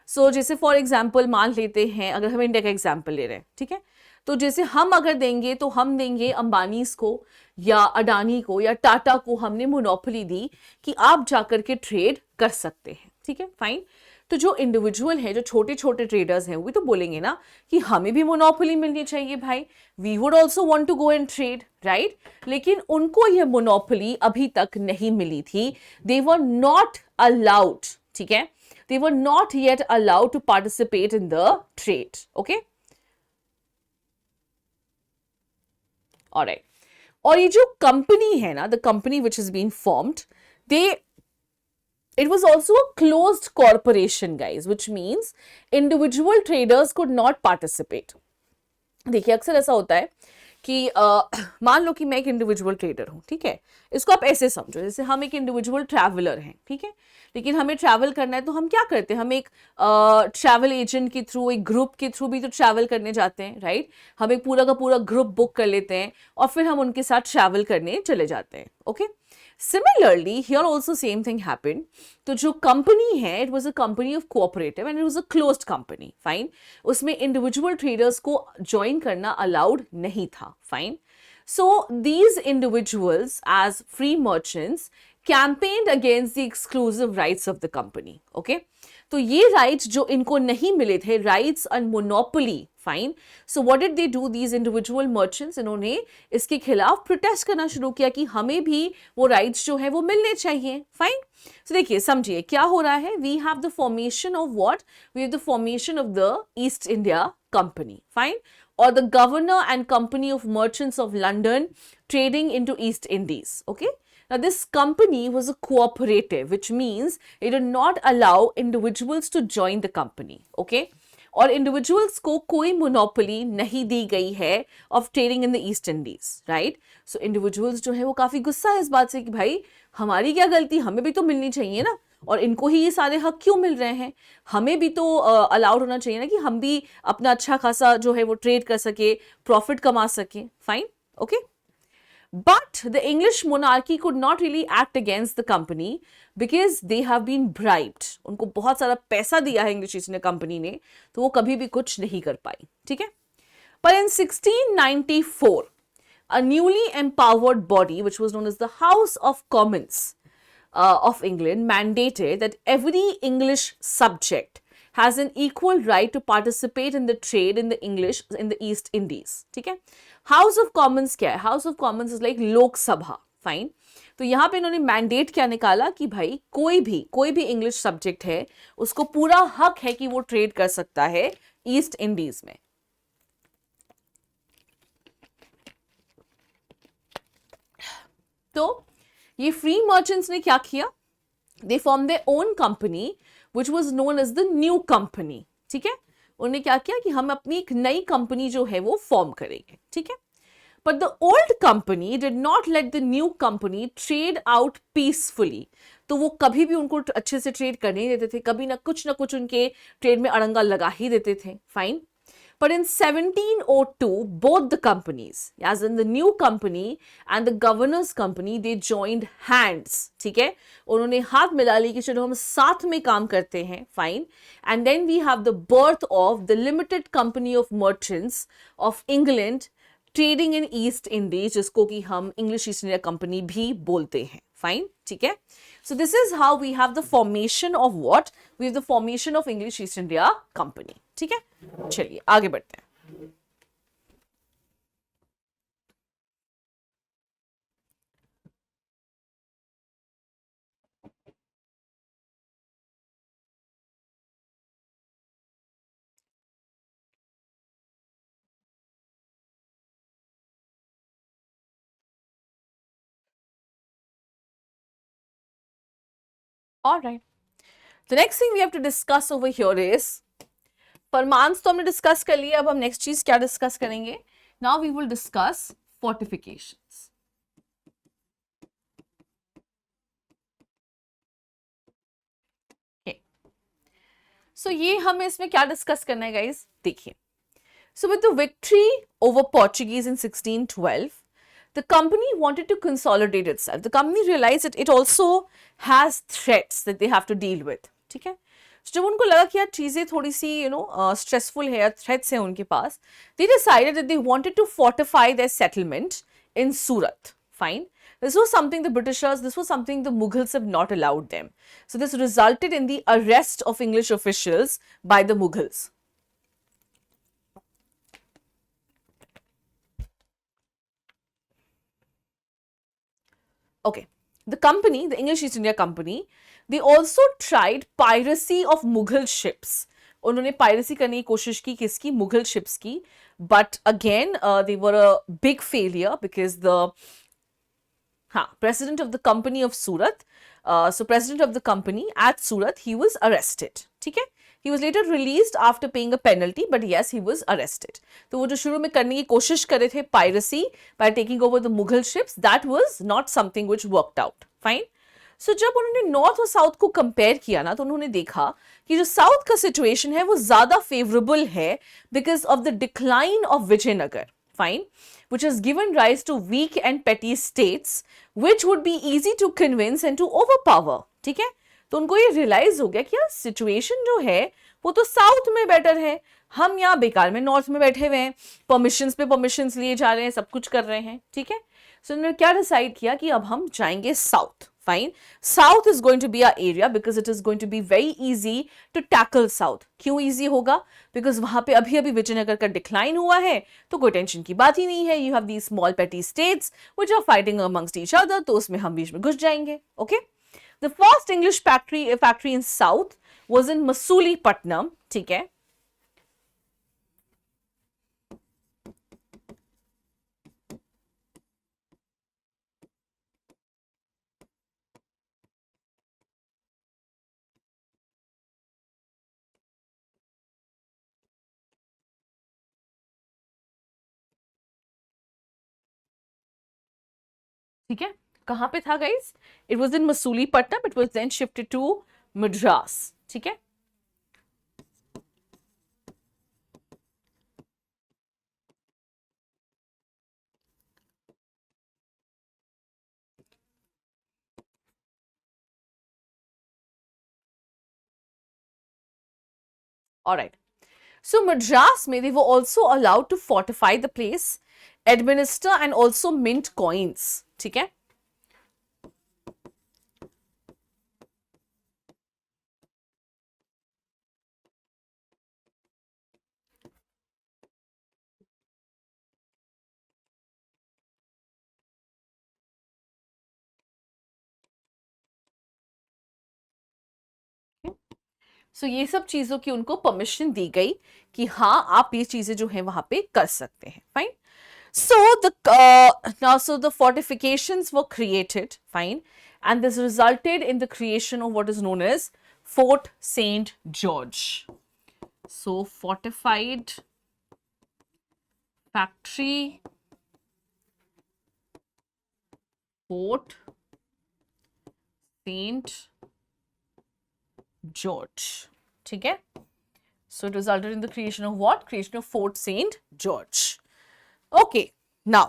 So जैसे फॉर एग्जांपल मान लेते हैं, अगर हम इंडिया का एग्जांपल ले रहे हैं, ठीक है, तो जैसे हम अगर देंगे तो हम देंगे अंबानीज को या अडानी को या टाटा को हमने मोनोपोली दी कि आप जाकर के ट्रेड कर सकते हैं, ठीक है, फाइन। तो जो इंडिविजुअल है, जो छोटे छोटे ट्रेडर्स हैं, वो भी तो बोलेंगे ना कि हमें भी मोनोपोली मिलनी चाहिए भाई, we would also want to go and trade, right. लेकिन उनको ये मोनोपोली अभी तक नहीं मिली थी, दे वर नॉट अलाउड, ठीक है, they were not yet allowed to participate in the trade, okay, all right। और ये जो कंपनी है ना, the company which has been formed, it was also a closed corporation guys, which means individual traders could not participate। देखिए अक्सर ऐसा होता है कि मान लो कि मैं एक इंडिविजुअल ट्रेडर हूँ, ठीक है, इसको आप ऐसे समझो जैसे हम एक इंडिविजुअल ट्रैवलर हैं, ठीक है, लेकिन हमें ट्रैवल करना है तो हम क्या करते हैं, हम एक ट्रैवल एजेंट के थ्रू, एक ग्रुप के थ्रू भी तो ट्रैवल करने जाते हैं, राइट। हम एक पूरा का पूरा ग्रुप बुक कर लेते हैं और फिर हम उनके साथ ट्रैवल करने चले जाते हैं, okay. Similarly, here also same thing happened. तो जो कंपनी है, it was a company of cooperative and it was a closed company, fine. उसमें individual traders को join करना allowed नहीं था, fine. So these individuals as free merchants campaigned against the exclusive rights of the company, okay. तो ये rights जो इनको नहीं मिले थे, rights and monopoly, fine. So what did they do, these individual merchants, इन्होंने इसके खिलाफ प्रोटेस्ट करना शुरू किया कि हमें भी वो राइट्स जो है वो मिलने चाहिए, फाइन। सो देखिए समझिए क्या हो रहा है, we have the formation of what, we have the formation of the East India Company, fine, or the governor and company of merchants of London trading into East Indies, okay. Now this company was a cooperative, which means it did not allow individuals to join the company, okay. और individuals को कोई monopoly नहीं दी गई है of trading in the East Indies, right? So individuals जो है वो काफी गुस्सा है इस बात से कि भाई हमारी क्या गलती, हमें भी तो मिलनी चाहिए ना, और इनको ही ये सारे हक क्यों मिल रहे हैं, हमें भी तो अलाउड होना चाहिए ना कि हम भी अपना अच्छा खासा जो है वो ट्रेड कर सके, प्रॉफिट कमा सके, fine, okay. But the English monarchy could not really act against the company because they have been bribed. उनको बहुत सारा पैसा दिया है इंग्लिश ईस्ट इंडिया कंपनी ने, तो वो कभी भी कुछ नहीं कर पाई, ठीक है। पर in 1694, a newly empowered body which was known as the House of Commons of England mandated that every English subject has an equal right to participate in the trade in the East Indies, ठीक है। House of Commons क्या है, house of Commons is like Lok Sabha, fine. तो यहाँ पे इन्होंने mandate क्या निकाला कि भाई कोई भी इंग्लिश सब्जेक्ट है उसको पूरा हक है कि वो ट्रेड कर सकता है ईस्ट इंडीज में। तो ये फ्री मर्चेंट्स ने क्या किया, they form their own company which was known as the new company, ठीक है। उन्होंने क्या किया कि हम अपनी एक नई कंपनी जो है वो फॉर्म करेंगे, ठीक है। But the old company did not let the new company trade out peacefully. तो वो कभी भी उनको अच्छे से ट्रेड करने नहीं देते थे, कभी ना कुछ उनके ट्रेड में अड़ंगा लगा ही देते थे, fine. But in 1702, both the companies, as in the new company and the governor's company, they joined hands, ठीक है, उन्होंने हाथ मिला ली कि चलो हम साथ में काम करते हैं, fine. And then we have the birth of the Limited Company of Merchants of England trading in East Indies, जिसको कि हम English East India Company भी बोलते हैं, fine, ठीक है। So this is how we have the formation of what? We have the formation of English East India Company, ठीक है। चलिए आगे बढ़ते हैं। All right. The next thing we have to discuss over here is फरमान्स तो हमने discuss कर लिया, अब हम नेक्स्ट चीज क्या डिस्कस करेंगे, now we will discuss fortifications. So ये हमें इसमें क्या डिस्कस करना है गाइस, देखिए। So with the victory over Portuguese in 1612, the company wanted to consolidate itself. The company realized that it also has threats that they have to deal with, ठीक है। जब उनको लगा कि यार चीज़ें थोड़ी सी स्ट्रेसफुल है, थ्रेट्स हैं उनके पास, they decided that they wanted to fortify their settlement in Surat. Fine. This was something the Britishers, this was something the Mughals have not allowed them. So this resulted in the arrest of English officials by the Mughals. Okay. The company, the English East India Company, they also tried piracy of Mughal ships. उन्होंने piracy करने की कोशिश की, किसकी? Mughal ships की. But again, they were a big failure because the president of the company of Surat, so president of the company at Surat, he was arrested. ठीक है? He was later released after paying a penalty, but yes, he was arrested. तो वो जो शुरू में करने की कोशिश कर रहे थे piracy by taking over the Mughal ships, that was not something which worked out. Fine. So जब उन्होंने नॉर्थ और साउथ को कंपेयर किया ना, तो उन्होंने देखा कि जो साउथ का सिचुएशन है वो ज्यादा फेवरेबल है because of the decline of Vijayanagar. Fine, which has given rise to weak and petty states which would be easy to convince and to overpower. ठीक है? तो उनको ये रियलाइज हो गया कि यार सिचुएशन जो है वो तो साउथ में बेटर है, हम यहाँ बेकार में नॉर्थ में बैठे हुए हैं, परमिशंस पे परमिशंस लिए जा रहे हैं, सब कुछ कर रहे हैं. ठीक है? सो उन्होंने क्या डिसाइड किया कि अब हम जाएंगे south. Fine. South is going to be our area because it is going to be very easy to tackle South. क्यों easy होगा? Because वहां पे अभी अभी विजयनगर का डिक्लाइन हुआ है, तो कोई टेंशन की बात ही नहीं है. You have these small petty states which are fighting amongst each other, तो उसमें हम बीच में घुस जाएंगे. Okay? The first English factory in South was in Masulipatam. ठीक है? ठीक है? कहां पे था guys? It was in Masulipatnam. It was then shifted to Madras. ठीक है? All right. So Madras में they were also allowed to fortify the place, administer and also mint coins. ठीक है? सो ये सब चीजों की उनको परमिशन दी गई कि हाँ आप ये चीजें जो है वहां पे कर सकते हैं. Fine. So the fortifications were created, fine, and this resulted in the creation of what is known as Fort St. George. So fortified factory, Fort St. George. ठीक है? So it resulted in the creation of what? Creation of Fort St. George. Okay, now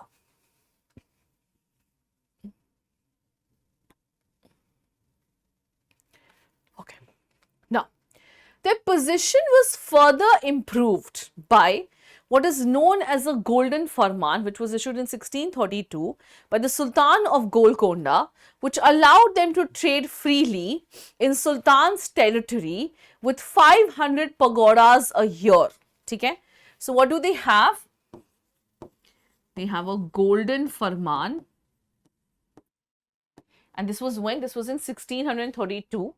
their position was further improved by what is known as a Golden Farman, which was issued in 1632 by the Sultan of Golconda, which allowed them to trade freely in Sultan's territory with 500 pagodas a year. ठीक है? So what do they have? They have a Golden Farman, and this was when? This was in 1632.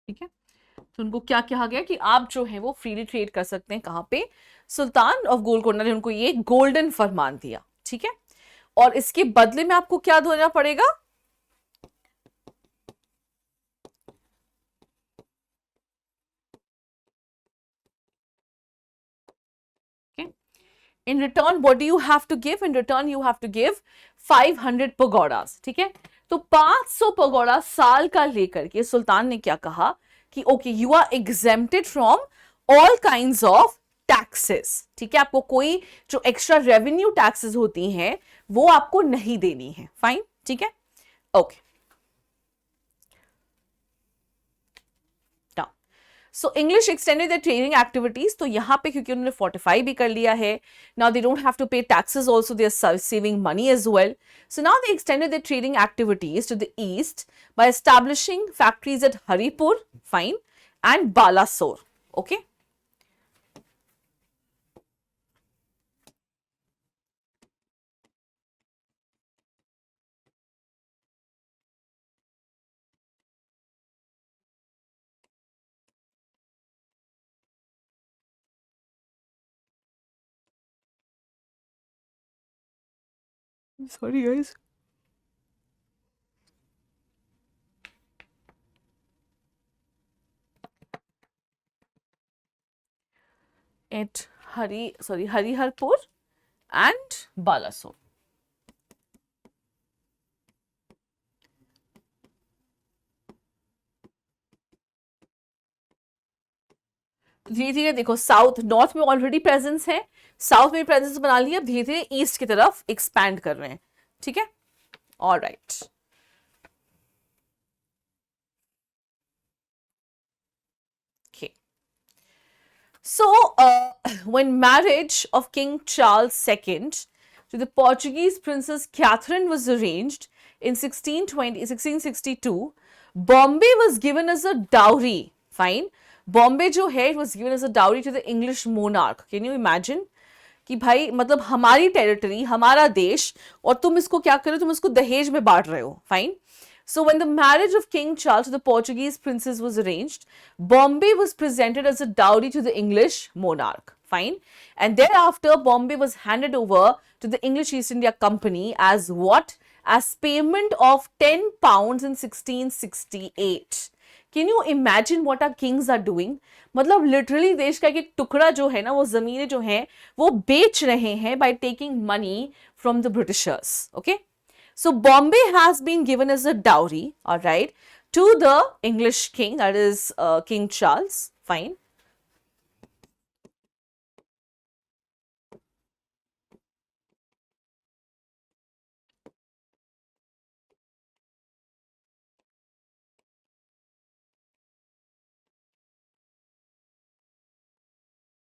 ठीक है? तो उनको क्या कहा गया कि आप जो है वो फ्रीली ट्रेड कर सकते हैं. कहां पे? सुल्तान ऑफ गोलकोंडा ने उनको ये गोल्डन फरमान दिया. ठीक है? और इसके बदले में आपको क्या देना पड़ेगा? In return, what do you have to give? In return, you have to give 500 pagodas. ठीक है? तो 500 पगोड़ा साल का लेकर के सुल्तान ने क्या कहा कि okay you are exempted from all kinds of taxes. ठीक है, आपको कोई जो एक्स्ट्रा रेवेन्यू टैक्सेस होती हैं वो आपको नहीं देनी है. फाइन. ठीक है. Okay. So English extended the trading activities. तो यहां पे क्योंकि उन्होंने फोर्टिफाई भी कर लिया है, now they don't have to pay taxes also, they are saving money as well. So now they extended the trading activities to the East by establishing factories at Haripur, fine, and Balasore. Okay. Sorry, guys. At Hariharpur and Balasore. धीरे धीरे देखो south north में already presence है, south में presence बना लिया, धीरे धीरे ईस्ट की तरफ एक्सपैंड कर रहे हैं. ठीक है. All right. So, when marriage of King Charles II to the Portuguese Princess Catherine was arranged in 1662, Bombay was given as a dowry. Fine. Bombay जो है it was given as a dowry to the English monarch. Can you imagine? कि भाई मतलब हमारी territory, हमारा देश, और तुम इसको क्या कर रहे हो, तुम इसको दहेज में बांट रहे हो. Fine. So when the marriage of King Charles to the Portuguese princess was arranged, Bombay was presented as a dowry to the English monarch. Fine. And thereafter, Bombay was handed over to the English East India Company as what? As payment of £10 in 1668. Can you imagine what our kings are doing? मतलब literally देश का एक टुकड़ा जो है ना, वो जमीनें जो हैं वो बेच रहे हैं by taking money from the Britishers. Okay. So Bombay has been given as a dowry, all right, to the English king, that is King Charles. Fine.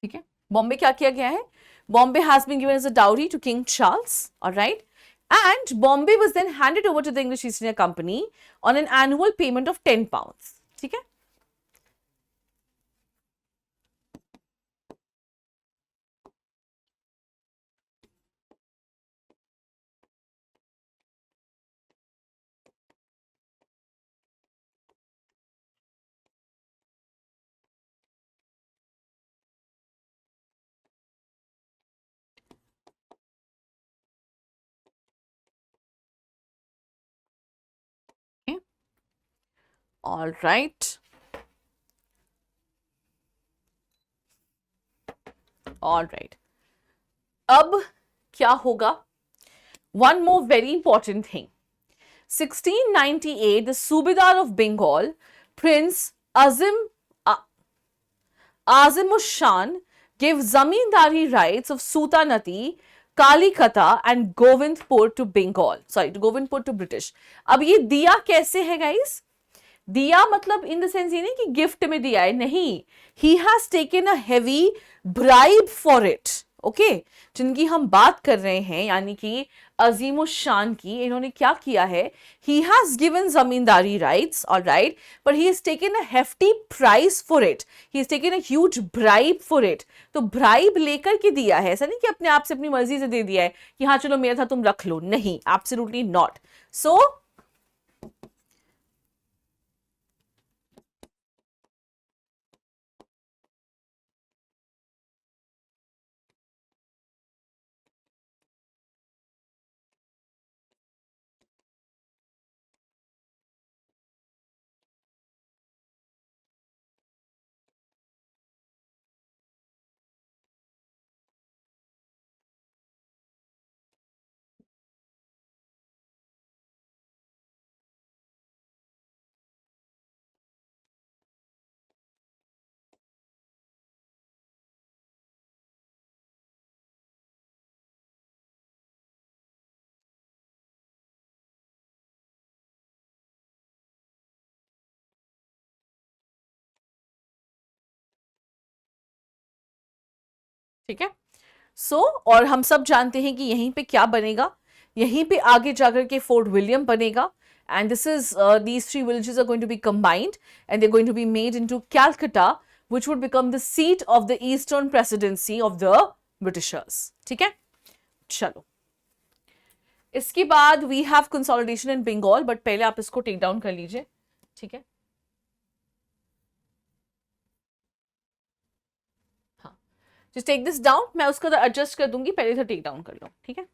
ठीक है. बॉम्बे क्या किया गया है? Bombay has been given as a dowry to King Charles, alright, and Bombay was then handed over to the English East India Company on an annual payment of £10. ठीक है. All right. All right. अब क्या होगा? One more very important thing. 1698, the Subedar of Bengal, Prince Azimushan gave zamindari rights of Sultanati, Kalikata and Govindpur to Bengal. Sorry, to Govindpur to British. अब ये दिया कैसे है guys? दिया मतलब इन द सेंस ये नहीं कि गिफ्ट में दिया है, नहीं. He has taken a heavy bribe for it. Okay. जिनकी हम बात कर रहे हैं यानी कि अजीम शान की, इन्होंने क्या किया है? He has given zamindari rights, alright, but he has taken a hefty price for it. He has taken a huge bribe for it. तो ब्राइब लेकर के दिया है, ऐसा नहीं कि अपने आप से अपनी मर्जी से दे दिया है कि हाँ चलो मेरा था तुम रख लो. नहीं, एब्सोल्युटली नॉट. सो ठीक है। और हम सब जानते हैं कि यहीं पे क्या बनेगा, यहीं पे आगे जाकर के फोर्ट विलियम बनेगा, and this is these three villages are going to be combined and they're going to be made into Calcutta, which would become the seat of the eastern presidency of the Britishers. ठीक है, चलो इसके बाद we have consolidation in Bengal, but पहले आप इसको take down कर लीजिए, ठीक है। हाँ, जस्ट टेक दिस डाउन, मैं उसको एडजस्ट कर दूंगी, पहले से टेक डाउन कर लो, ठीक है।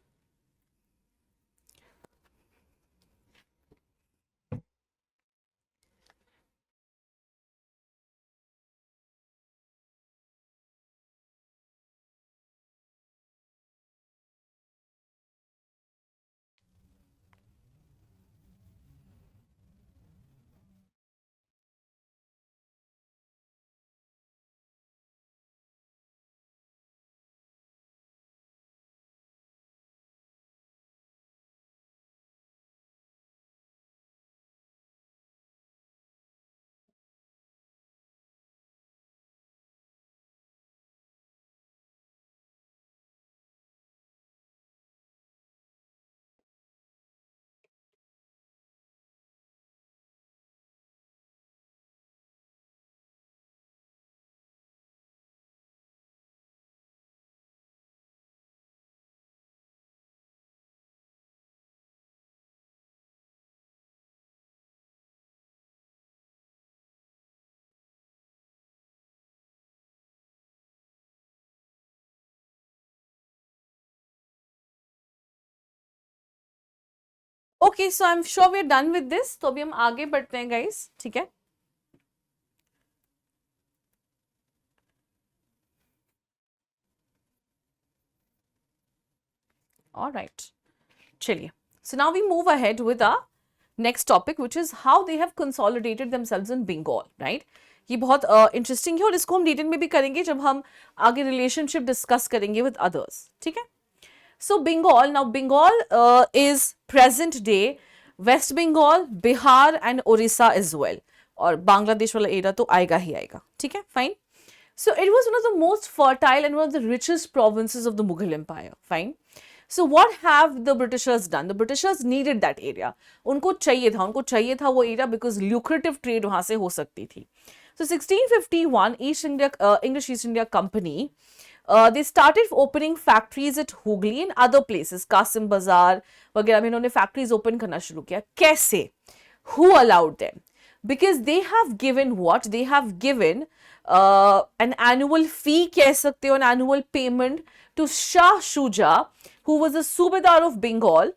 Okay, so I am sure we are done with this, तो अभी हम आगे बढ़ते हैं गाइस, ठीक है। All right, चलिए, so now we move ahead with our next topic, which is how they have consolidated themselves in Bengal, right? ये बहुत इंटरेस्टिंग है और इसको हम डिटेल में भी करेंगे जब हम आगे रिलेशनशिप डिस्कस करेंगे विद अदर्स, ठीक है। So Bengal, now Bengal is present day West Bengal, Bihar and Orissa is well, और बांग्लादेश वाला एरिया तो आएगा ही आएगा, ठीक है, fine. So it was one of the most fertile and one of the richest provinces of the Mughal Empire. Fine. So what have the Britishers done? The Britishers needed that area. उनको चाहिए था वो area because lucrative trade वहाँ से हो सकती थी. So 1651, English East India Company, they started opening factories at Hooghly and other places, Qasim Bazaar वगैरह में इन्होंने factories open करना शुरू किया. कैसे? Who allowed them? Because they have given what? They have given an annual fee, कह सकते हो, an annual payment to Shah Shuja, who was a Subedar of Bengal.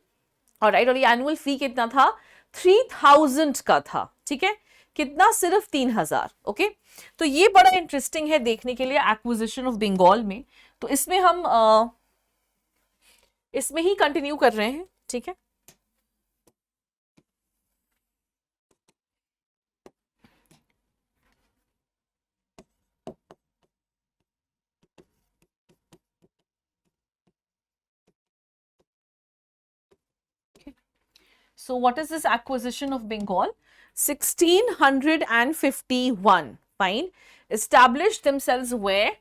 Alright, और ये annual fee कितना था? 3000 का था, ठीक है, कितना? सिर्फ 3000, ओके। तो ये बड़ा इंटरेस्टिंग है देखने के लिए एक्विजिशन ऑफ बंगाल में, तो इसमें हम इसमें ही कंटिन्यू कर रहे हैं, ठीक है। So what is this acquisition of Bengal? 1651, fine, established themselves where?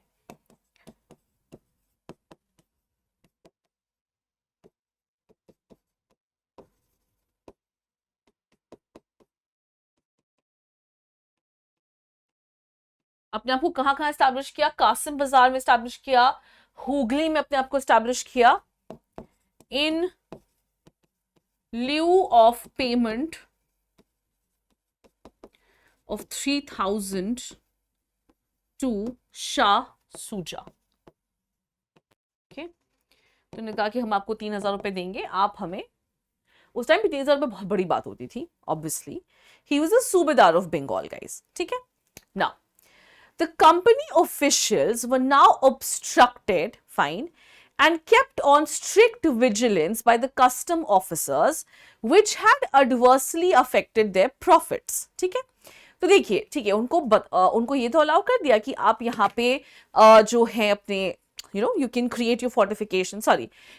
अपने आप को कहाँ एस्टैब्लिश किया? कासिम बाजार में एस्टैब्लिश किया, हुगली में अपने आप को एस्टैब्लिश किया, इन lieu of payment of 3000 to Shah Shuja. Okay, तो उन्होंने कहा कि हम आपको 3000 रुपए देंगे, आप हमें, उस टाइम पे 3000 रुपए बहुत बड़ी बात होती थी, ऑब्वियसली। ही वॉज अ सूबेदार ऑफ बंगाल, गाइस, ठीक है। Now the company officials were now obstructed, fine, and kept on strict vigilance by the custom officers, which had adversely affected their profits. ठीक है, तो देखिए, ठीक है, उनको ये तो अलाउ कर दिया कि आप यहाँ पे जो है अपने, you can create your fortification,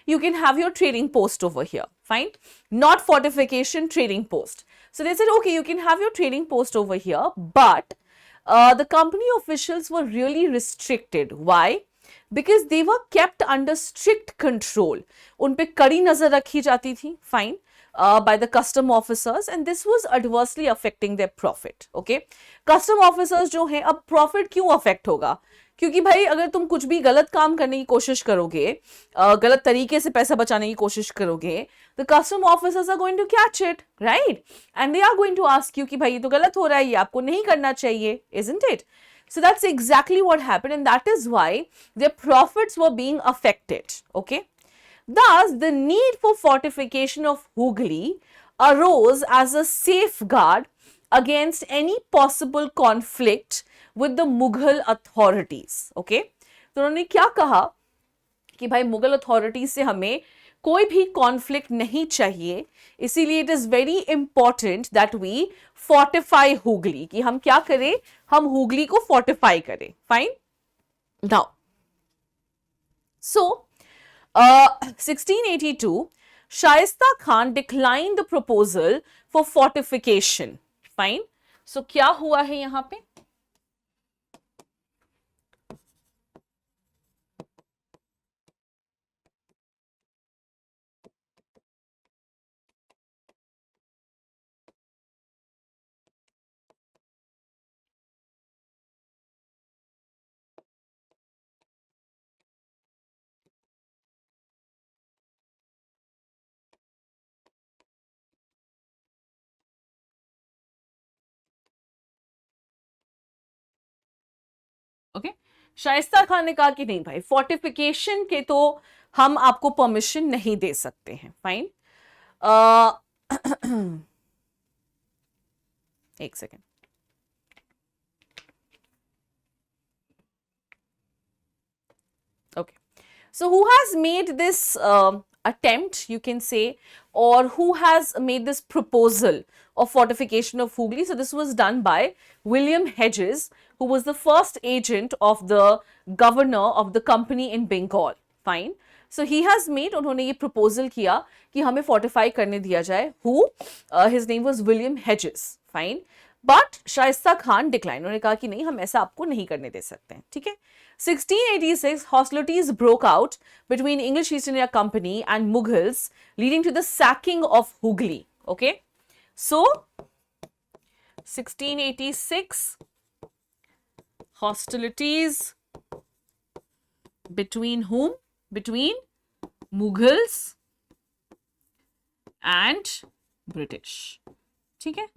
you can have your trading post over here, fine, not fortification, trading post. So they said, okay, you can have your trading post over here, but the company officials were really restricted. Why? Because they were kept under strict control, उन पे कड़ी नजर रखी जाती थी, fine, by the custom officers, and this was adversely affecting their profit. Okay, custom officers जो हैं, अब profit क्यों affect होगा? क्योंकि भाई अगर तुम कुछ भी गलत काम करने की कोशिश करोगे, गलत तरीके से पैसा बचाने की कोशिश करोगे, the custom officers are going to catch it, right? And they are going to ask you कि भाई ये तो गलत हो रहा है, ये आपको नहीं करना चाहिए, isn't it? So that's exactly what happened, and that is why their profits were being affected. Okay. Thus, the need for fortification of Hooghly arose as a safeguard against any possible conflict with the Mughal authorities. Okay? तो उन्होंने क्या कहा कि भाई Mughal authority से हमें कोई भी कॉन्फ्लिक्ट नहीं चाहिए, इसीलिए it is very important that we fortify Hooghly, कि हम क्या करें, हम हुगली को फोर्टिफाई करें. Fine. Now so 1682, Shaista Khan declined the proposal for fortification. Fine. So क्या हुआ है यहां पे? ओके, शाइस्ता खान ने कहा कि नहीं भाई, फोर्टिफिकेशन के तो हम आपको परमिशन नहीं दे सकते हैं. फाइन. एक second. Okay, so who has made this attempt, you can say, or who has made this proposal of fortification of Hooghly? So this was done by William Hedges, who was the first agent of the governor of the company in Bengal. Fine. So he has made, उन्होंने ये proposal किया कि हमें fortify करने दिया जाए. Who? His name was William Hedges. Fine. But Shaista Khan decline, उन्होंने कहा कि नहीं, हम ऐसा आपको नहीं करने दे सकते हैं. ठीक है. 1686 hostilities broke out between English East India Company and Mughals, leading to the sacking of Hooghly. Okay, so 1686 hostilities between whom? Between Mughals and British. ठीक है.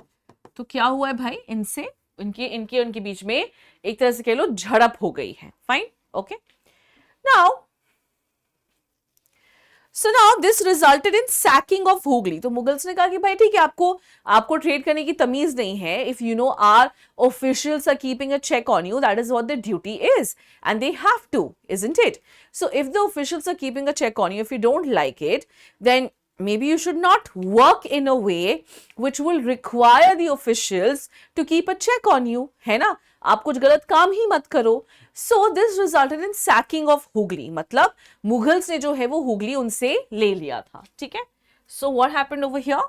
तो क्या हुआ है भाई, इनसे उनके बीच में एक तरह से कह लो झड़प हो गई है. Fine. Okay. Now this resulted in sacking of Hooghly. तो मुगल्स ने कहा कि भाई ठीक है, आपको ट्रेड करने की तमीज नहीं है. If you know our officials are keeping a check on you, that is what their duty is, and they have to, isn't it? So if the officials are keeping a check on you, if you don't like it, then maybe you should not work in a way which will require the officials to keep a check on you, है ना? आप कुछ गलत काम ही मत करो. So this resulted in sacking of Hooghly. मतलब Mughals ने जो है वो हुगली उनसे ले लिया था. ठीक है. So what happened over here?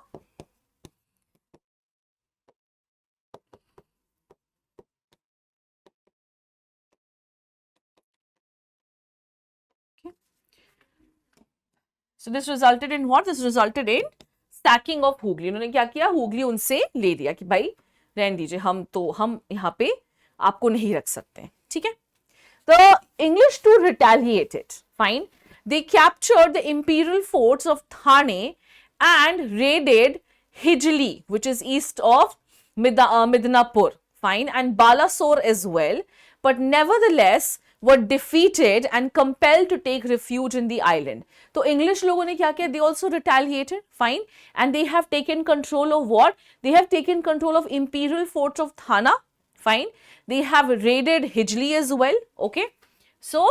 So this resulted in what? This resulted in sacking of Hooghly. उन्होंने क्या किया? हुगली उनसे ले दिया कि भाई रहने दीजिए, हम यहाँ पे आपको नहीं रख सकते. ठीक है. The English too retaliated. Fine. They captured the imperial forts of Thane and raided Hijli, which is east of Midnapur. Fine. And Balasore as well. But nevertheless were defeated and compelled to take refuge in the island. तो English लोगों ने क्या किया? They also retaliated. Fine. And they have taken control of what? They have taken control of imperial forts of Thana. Fine. They have raided Hijli as well. Okay. So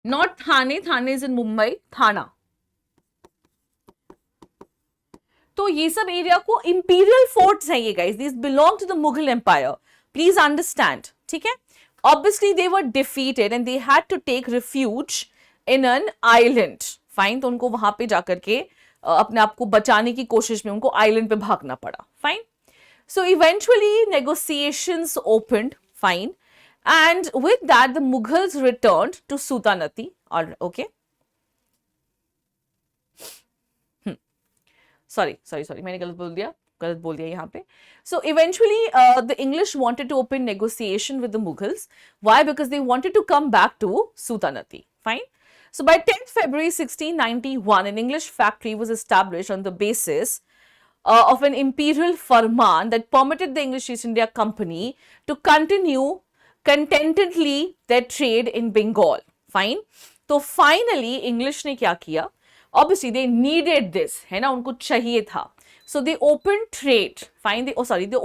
not Thane. Thane is in Mumbai. Thana. तो ये सब area को imperial forts हैं ये guys, this belong to the Mughal empire, please understand, ठीक है। Obviously they were defeated and they had to take refuge in an island, fine, तो उनको वहां पे जाकर के अपने आप को बचाने की कोशिश में उनको आइलैंड पे भागना पड़ा, fine. So eventually negotiations opened, fine, and with that the Mughals returned to Sultanate, or okay. Sorry, मैंने गलत बोल दिया यहाँ पे. So eventually the English wanted to open negotiation with the Mughals. Why? Because they wanted to come back to Sultanate, fine. So by 10th February 1691, an English factory was established on the basis of an imperial farman that permitted the English East India Company to continue contentedly their trade in Bengal. Fine. तो finally English ने क्या किया? Obviously they needed this, है ना, उनको चाहिए था. So they opened trade. Fine. They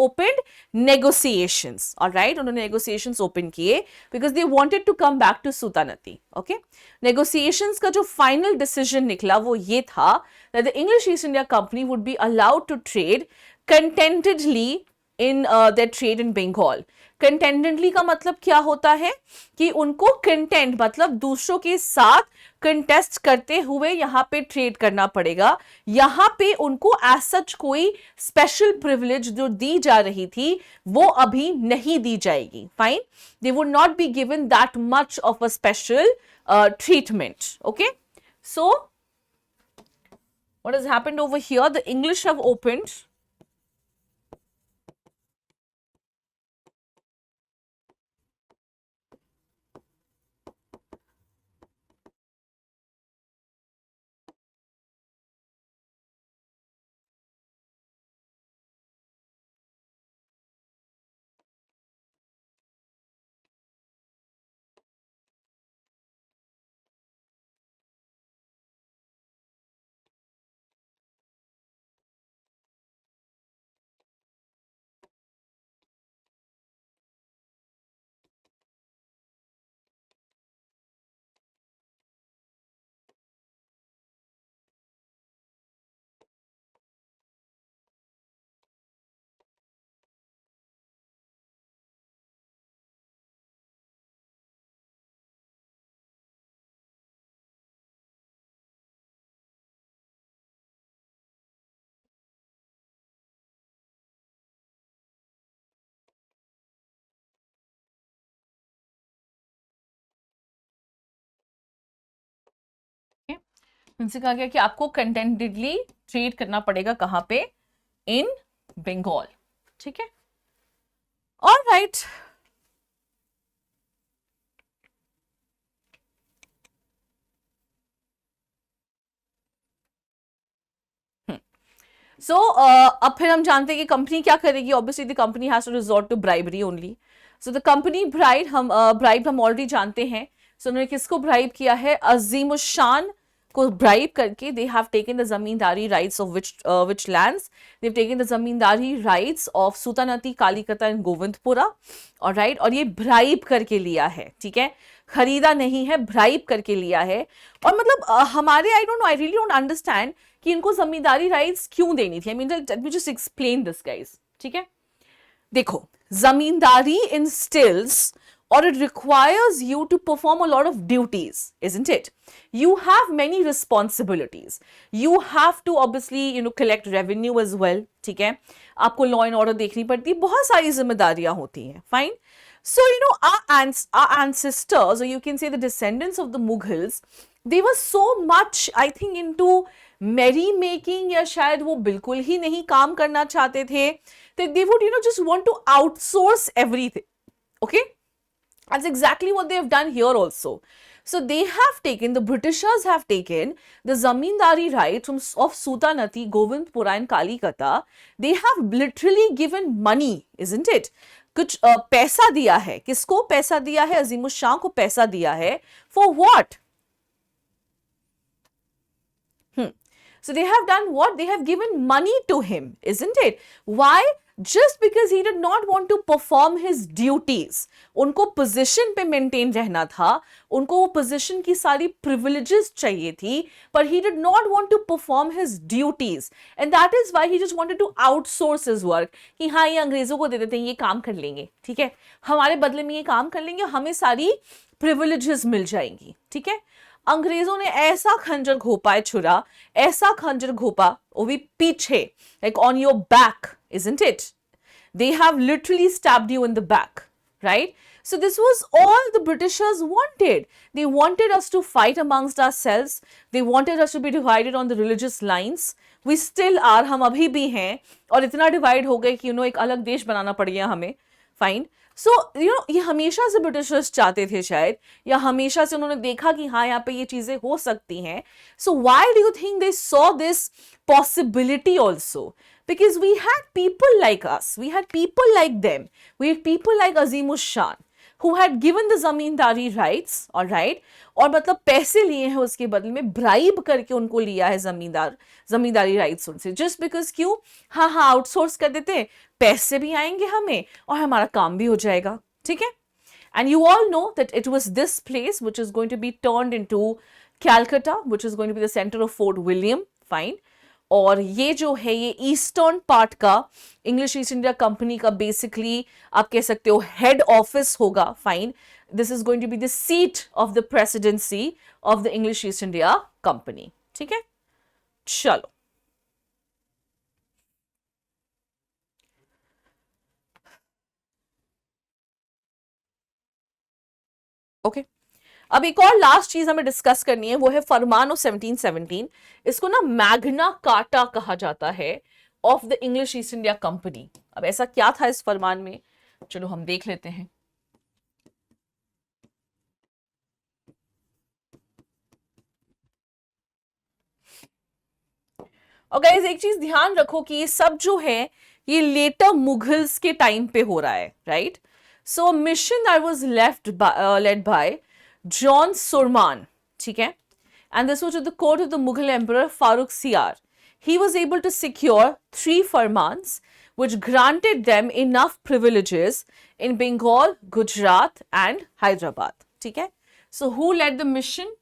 opened negotiations. All right. उन्होंने negotiations open किए because they wanted to come back to Sultanate. Okay. Negotiations का जो final decision निकला वो ये था that the English East India Company would be allowed to trade contentedly in their trade in Bengal. Contentedly का मतलब क्या होता है कि उनको content मतलब दूसरों के साथ कंटेस्ट करते हुए यहाँ पे ट्रेड करना पड़ेगा. यहाँ पे उनको एज सच कोई स्पेशल प्रिविलेज जो दी जा रही थी वो अभी नहीं दी जाएगी. Fine. They would not be given that much of a special treatment. Okay, so what has happened over here? The English have opened उनसे कहा गया कि आपको कंटेंटेडली ट्रेड करना पड़ेगा कहाँ पे? इन बंगाल. ठीक है. ऑलराइट. सो अब फिर हम जानते हैं कि कंपनी क्या करेगी. Obviously the company has to resort to bribery only. So the company bribe हम ऑलरेडी जानते हैं. सो उन्होंने किसको ब्राइब किया है? अजीमुशान को ब्राइब करके they have taken the zamindari rights of which lands. They have taken the zamindari rights of Sutanuti, Kalikata and Govindpur. All right. और ये ब्राइब करके लिया है. ठीक है, खरीदा नहीं है, ब्राइब करके लिया है. और मतलब हमारे आई रियली डोंट अंडरस्टैंड कि इनको जमींदारी राइट्स क्यों देनी थी. I mean let me just explain this guys. ठीक है, देखो, जमींदारी instills or it requires you to perform a lot of duties, isn't it? You have many responsibilities. You have to obviously collect revenue as well. ठीक है, आपको law and order देखनी पड़ती है, बहुत सारी जिम्मेदारियां होती हैं. Fine. So our ancestors, or you can say the descendants of the Mughals, they were so much, I think, into merry making, या शायद वो बिल्कुल ही नहीं काम करना चाहते थे. They would just want to outsource everything. Okay, that's exactly what they have done here also. So they have taken, the Britishers have taken the zamindari rights of Sultanate, Govindpura and Kalikata. They have literally given money, isn't it? कुछ पैसा दिया है. किसको पैसा दिया है? अजीमुल शाह को पैसा दिया है. For what? So they have done what? They have given money to him, isn't it? Why? just because he did not want to perform his duties. उनको पोजीशन पे मेंटेन रहना था, उनको वो पोजीशन की सारी privileges चाहिए थी, but he did not want to perform his duties, and that is why he just wanted to outsource his work. कि हाँ ये अंग्रेजों को दे देते हैं, ये काम कर लेंगे, ठीक है, हमारे बदले में ये काम कर लेंगे, हमें सारी privileges मिल जाएंगी, ठीक है. अंग्रेजों ने ऐसा खंजर घोपा है छुरा, ऐसा खंजर घोपा, वो भी पीछे, like on your back, isn't it? They have literally stabbed you in the back, right? So this was all the Britishers wanted. They wanted us to fight amongst ourselves. They wanted us to be divided on the religious lines. We still are, हम अभी भी हैं, और इतना divide हो गए कि एक अलग देश बनाना पड़ गया हमें. Fine. सो ये हमेशा से ब्रिटिशर्स चाहते थे शायद, या हमेशा से उन्होंने देखा कि हाँ यहाँ पे ये चीजें हो सकती हैं. So why do you think they saw this possibility also? Because we had people like us, we had people like them, we had people like Azim Ushan who had given the zamindari rights, all right, और मतलब पैसे लिए हैं उसके बदले में, bribe करके उनको लिया है जमींदारी राइट्स उनसे, जस्ट बिकॉज क्यों, हाँ हाँ आउटसोर्स कर देते हैं, पैसे भी आएंगे हमें और हमारा काम भी हो जाएगा, ठीक है. And you all know that it was this place which is going to be turned into Calcutta, which is going to be the center of Fort William, fine. और ये जो है ये ईस्टर्न पार्ट का इंग्लिश ईस्ट इंडिया कंपनी का basically आप कह सकते हो हेड ऑफिस होगा, fine. This is going to be the seat of the presidency of the English East India Company, ठीक है. चलो ओके. अब एक और लास्ट चीज हमें डिस्कस करनी है, वो है फरमान ऑफ 1717. इसको ना मैग्ना कार्टा कहा जाता है of the English East India company. अब ऐसा क्या था इस फरमान में, चलो हम देख लेते हैं. और गाइस एक चीज ध्यान रखो कि ये सब जो है ये लेटर मुगल्स के टाइम पे हो रहा है, right. So mission that was led by John Surman, ठीक है, and this was at the court of the Mughal Emperor Farrukh Siyar. He was able to secure 3 farmans which granted them enough privileges in Bengal, Gujarat and Hyderabad, ठीक है. So who led the mission?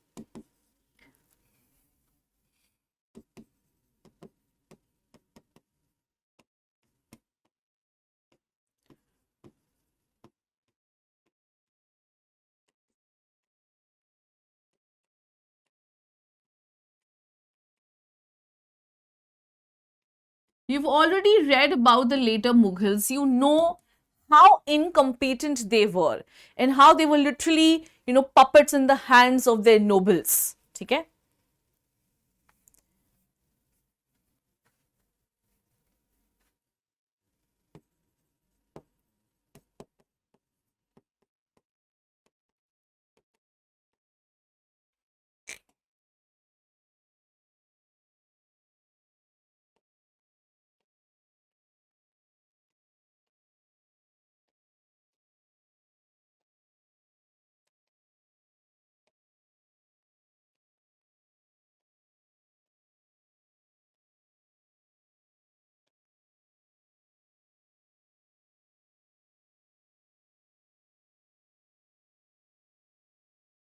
You've already read about the later Mughals. You know how incompetent they were and how they were literally, puppets in the hands of their nobles. ठीक है.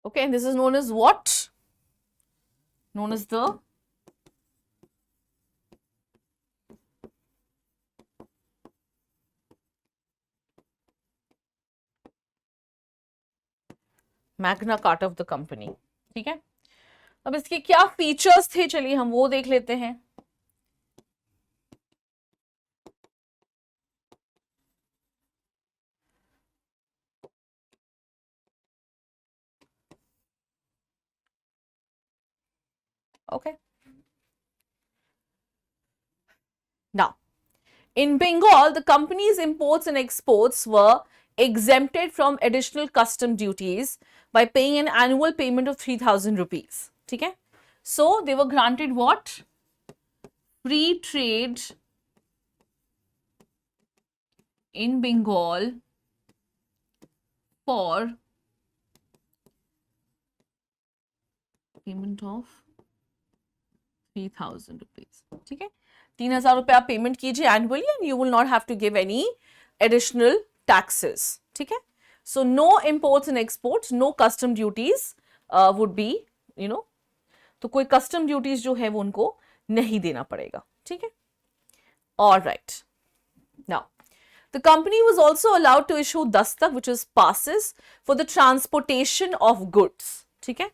Okay, and this is known as what? Known as the Magna carta of the company, ठीक है. अब इसके क्या features थे, चलिए हम वो देख लेते हैं. Okay. Now, in Bengal, the company's imports and exports were exempted from additional custom duties by paying an annual payment of 3,000 rupees. Okay? So, they were granted what? Free trade in Bengal for payment of 3,000 rupees, ठीक है, 3,000 रुपये आप payment कीजिए annually and you will not have to give any additional taxes, ठीक है. So no imports and exports, no custom duties would be, you know, तो कोई custom duties जो है वो उनको नहीं देना पड़ेगा, ठीक है. All right, now the company was also allowed to issue dastak, which is passes for the transportation of goods, ठीक है.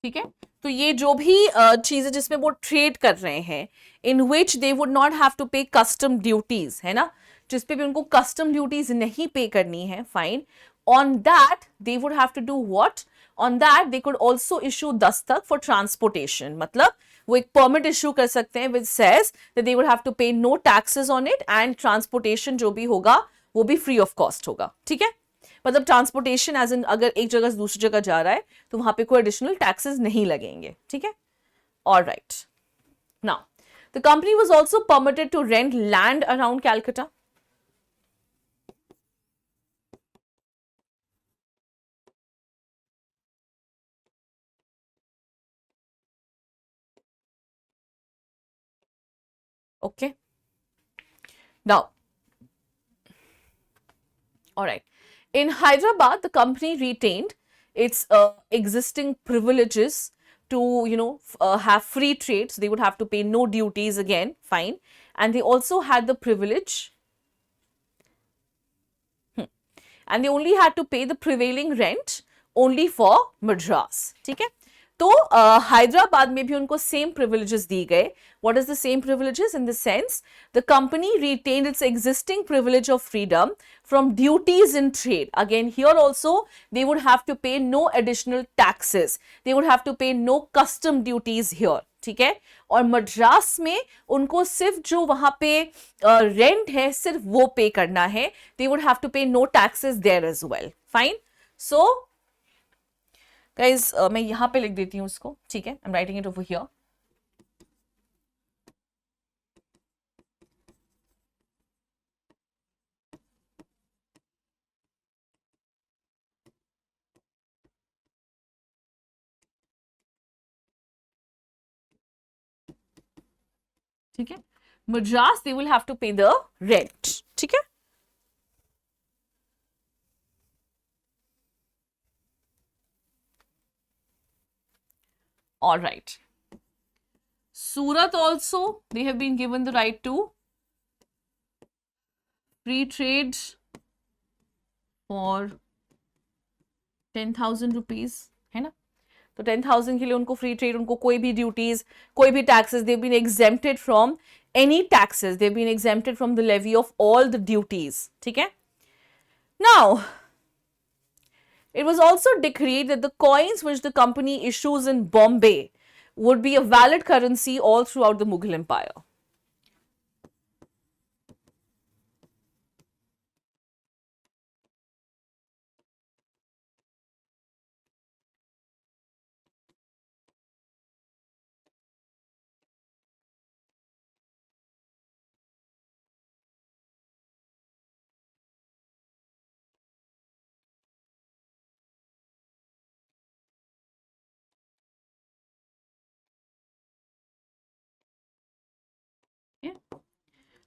ठीक है, तो ये जो भी चीजें जिसमें वो ट्रेड कर रहे हैं, in which they would not have to pay custom duties, है ना, जिसपे भी उनको कस्टम ड्यूटीज नहीं पे करनी है, fine, on that they would have to do what, on that they could also issue dastak for transportation, मतलब वो एक परमिट इशू कर सकते हैं which says that they would have to pay no taxes on it and transportation जो भी होगा वो भी फ्री ऑफ कॉस्ट होगा, ठीक है. मतलब ट्रांसपोर्टेशन एज इन अगर एक जगह से दूसरी जगह जा रहा है तो वहां पे कोई एडिशनल टैक्सेस नहीं लगेंगे, ठीक है. All right, now the company was also permitted to rent land around Calcutta. Okay, now, all right, in Hyderabad the company retained its existing privileges to, you know, have free trade, so they would have to pay no duties again, fine, and they also had the privilege, and they only had to pay the prevailing rent only for Madras, ठीक है. तो हैदराबाद में भी उनको same privileges दी गए. What is the same privileges? In the sense the company retained its existing privilege of freedom from duties in trade. Again here also they would have to pay no additional taxes, they would have to pay no custom duties here, ठीक है. और मद्रास में उनको सिर्फ जो वहां पे rent है सिर्फ वो पे करना है. They would have to pay no taxes there as well, fine. So guys मैं यहां पे लिख देती हूं उसको, ठीक है. I am writing it over here. ठीक है, Madras they will have to pay the rent, ठीक है. All right. Surat also, they have been given the right to free trade for 10,000 rupees, है ना. तो 10,000 के लिए उनको फ्री ट्रेड, उनको कोई भी ड्यूटीज, कोई भी taxes, they been exempted from any taxes, they been exempted from the levy of all the duties, ठीक है. Now it was also decreed that the coins which the company issues in Bombay would be a valid currency all throughout the Mughal Empire.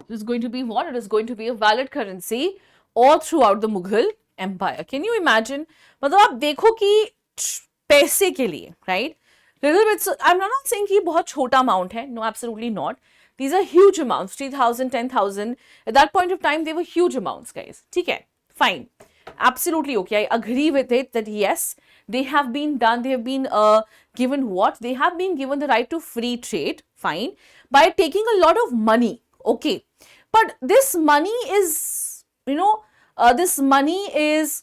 It is going to be what? It is going to be a valid currency all throughout the Mughal Empire. Can you imagine? मतलब आप देखो कि पैसे के लिए, right? Little bit. I'm not saying कि बहुत छोटा amount है. No, absolutely not. These are huge amounts. 3,000, 10,000. At that point of time, they were huge amounts, guys. ठीक है, fine. Absolutely okay. I agree with it that yes, they have been done. They have been given what? They have been given the right to free trade. Fine. By taking a lot of money. Okay. But this money is, you know, this money is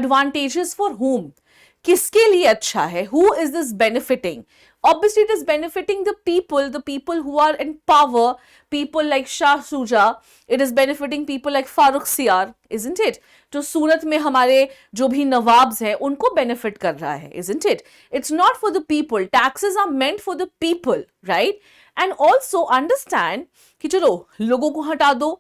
advantageous for whom? किसके लिए अच्छा है? Who is this benefiting? Obviously, it is benefiting the people who are in power, people like Shah Shuja. It is benefiting people like Farrukh Siyar, isn't it? तो सूरत में हमारे जो भी nawabs हैं उनको benefit कर रहा है, isn't it? It's not for the people. Taxes are meant for the people, right? And also understand कि चलो लोगों को हटा दो,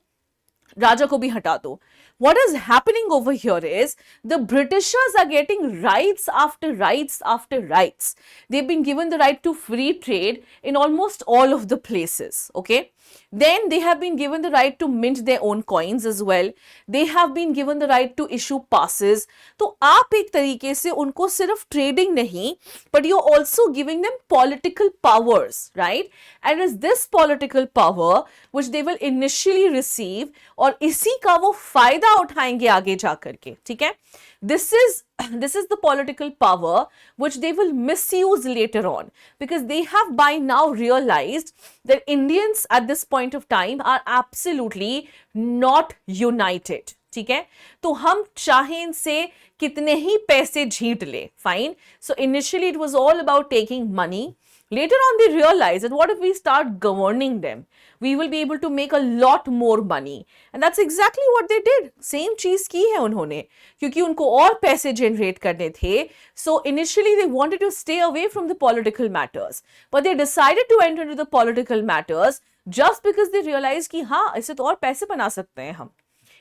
राजा को भी हटा दो. What is happening over here is the Britishers are getting rights after rights after rights. They've been given the right to free trade in almost all of the places. Okay. Then they have been given the right to mint their own coins as well. They have been given the right to issue passes. तो आप एक तरीके से उनको सिर्फ trading नहीं, but you're also giving them political powers, right? And it's this political power which they will initially receive और इसी का वो फायदा उठाएंगे आगे जाकर के, ठीक है? This is the political power which they will misuse later on because they have by now realized that Indians at this point of time are absolutely not united. ठीक है, तो हम चाहे इनसे कितने ही पैसे झीट ले, fine. So initially it was all about taking money. Later on they realized that what if we start governing them? We will be able to make a lot more money. And that's exactly what they did. Same चीज की है उन्होंने, क्योंकि उनको और पैसे generate करने थे. So initially they wanted to stay away from the political matters. But they decided to enter into the political matters just because they realized कि हाँ, इससे तो और पैसे बना सकते हैं हम.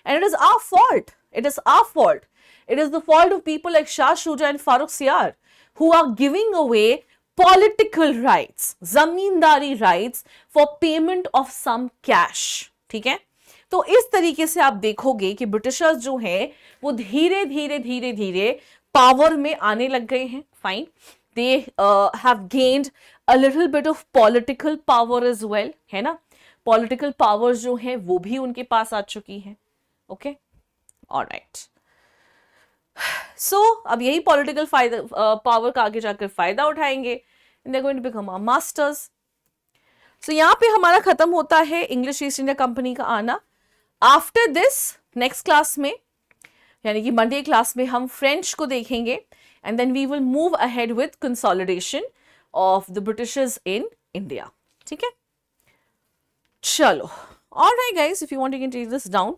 And it is our fault. It is our fault. It is the fault of people like Shah Shuja and Farrukh Siyar who are giving away political rights, zamindari rights for payment of some cash. ठीक है, तो इस तरीके से आप देखोगे कि Britishers जो हैं वो धीरे धीरे धीरे धीरे पावर में आने लग गए हैं. Fine, they have gained a little bit of political power as well, है ना. पॉलिटिकल पावर्स जो हैं वो भी उनके पास आ चुकी हैं. Okay, alright. सो अब यही पॉलिटिकल पावर का आगे जाकर फायदा उठाएंगे. and they're going to become our masters. So यहाँ पे हमारा खत्म होता है इंग्लिश ईस्ट इंडिया कंपनी का आना. आफ्टर दिस नेक्स्ट क्लास में, यानी कि मंडे क्लास में, हम फ्रेंच को देखेंगे and then we will move ahead with consolidation of the Britishers in India. ठीक है, चलो. Alright guys, if you want you can take this down.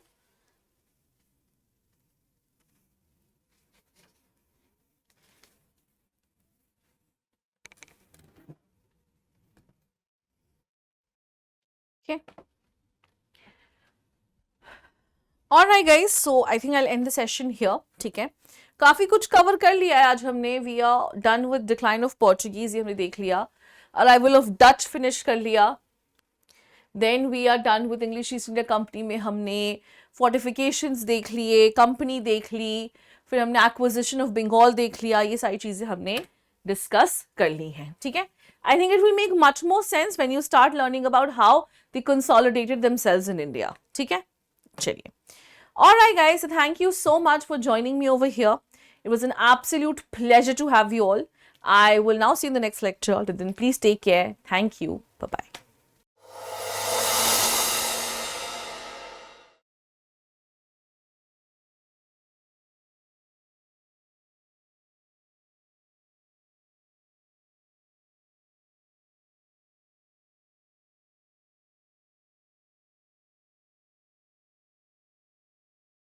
Okay. All right, guys. So I think I'll end the session here. ठीक है, काफी कुछ cover कर लिया है आज हमने. We are done with decline of Portuguese, ये हमने देख लिया. Arrival of Dutch finish कर लिया. Then we are done with English East India Company में हमने fortifications देख लिए, company देख ली, फिर हमने acquisition of Bengal देख लिया. ये सारी चीजें हमने डिस्कस कर ली हैं. ठीक है, I think it will make much more sense when you start learning about how they consolidated themselves in India. ठीक है, चलिए. All right, guys. So thank you so much for joining me over here. It was an absolute pleasure to have you all. I will now see you in the next lecture. Till then, please take care. Thank you. Bye-bye.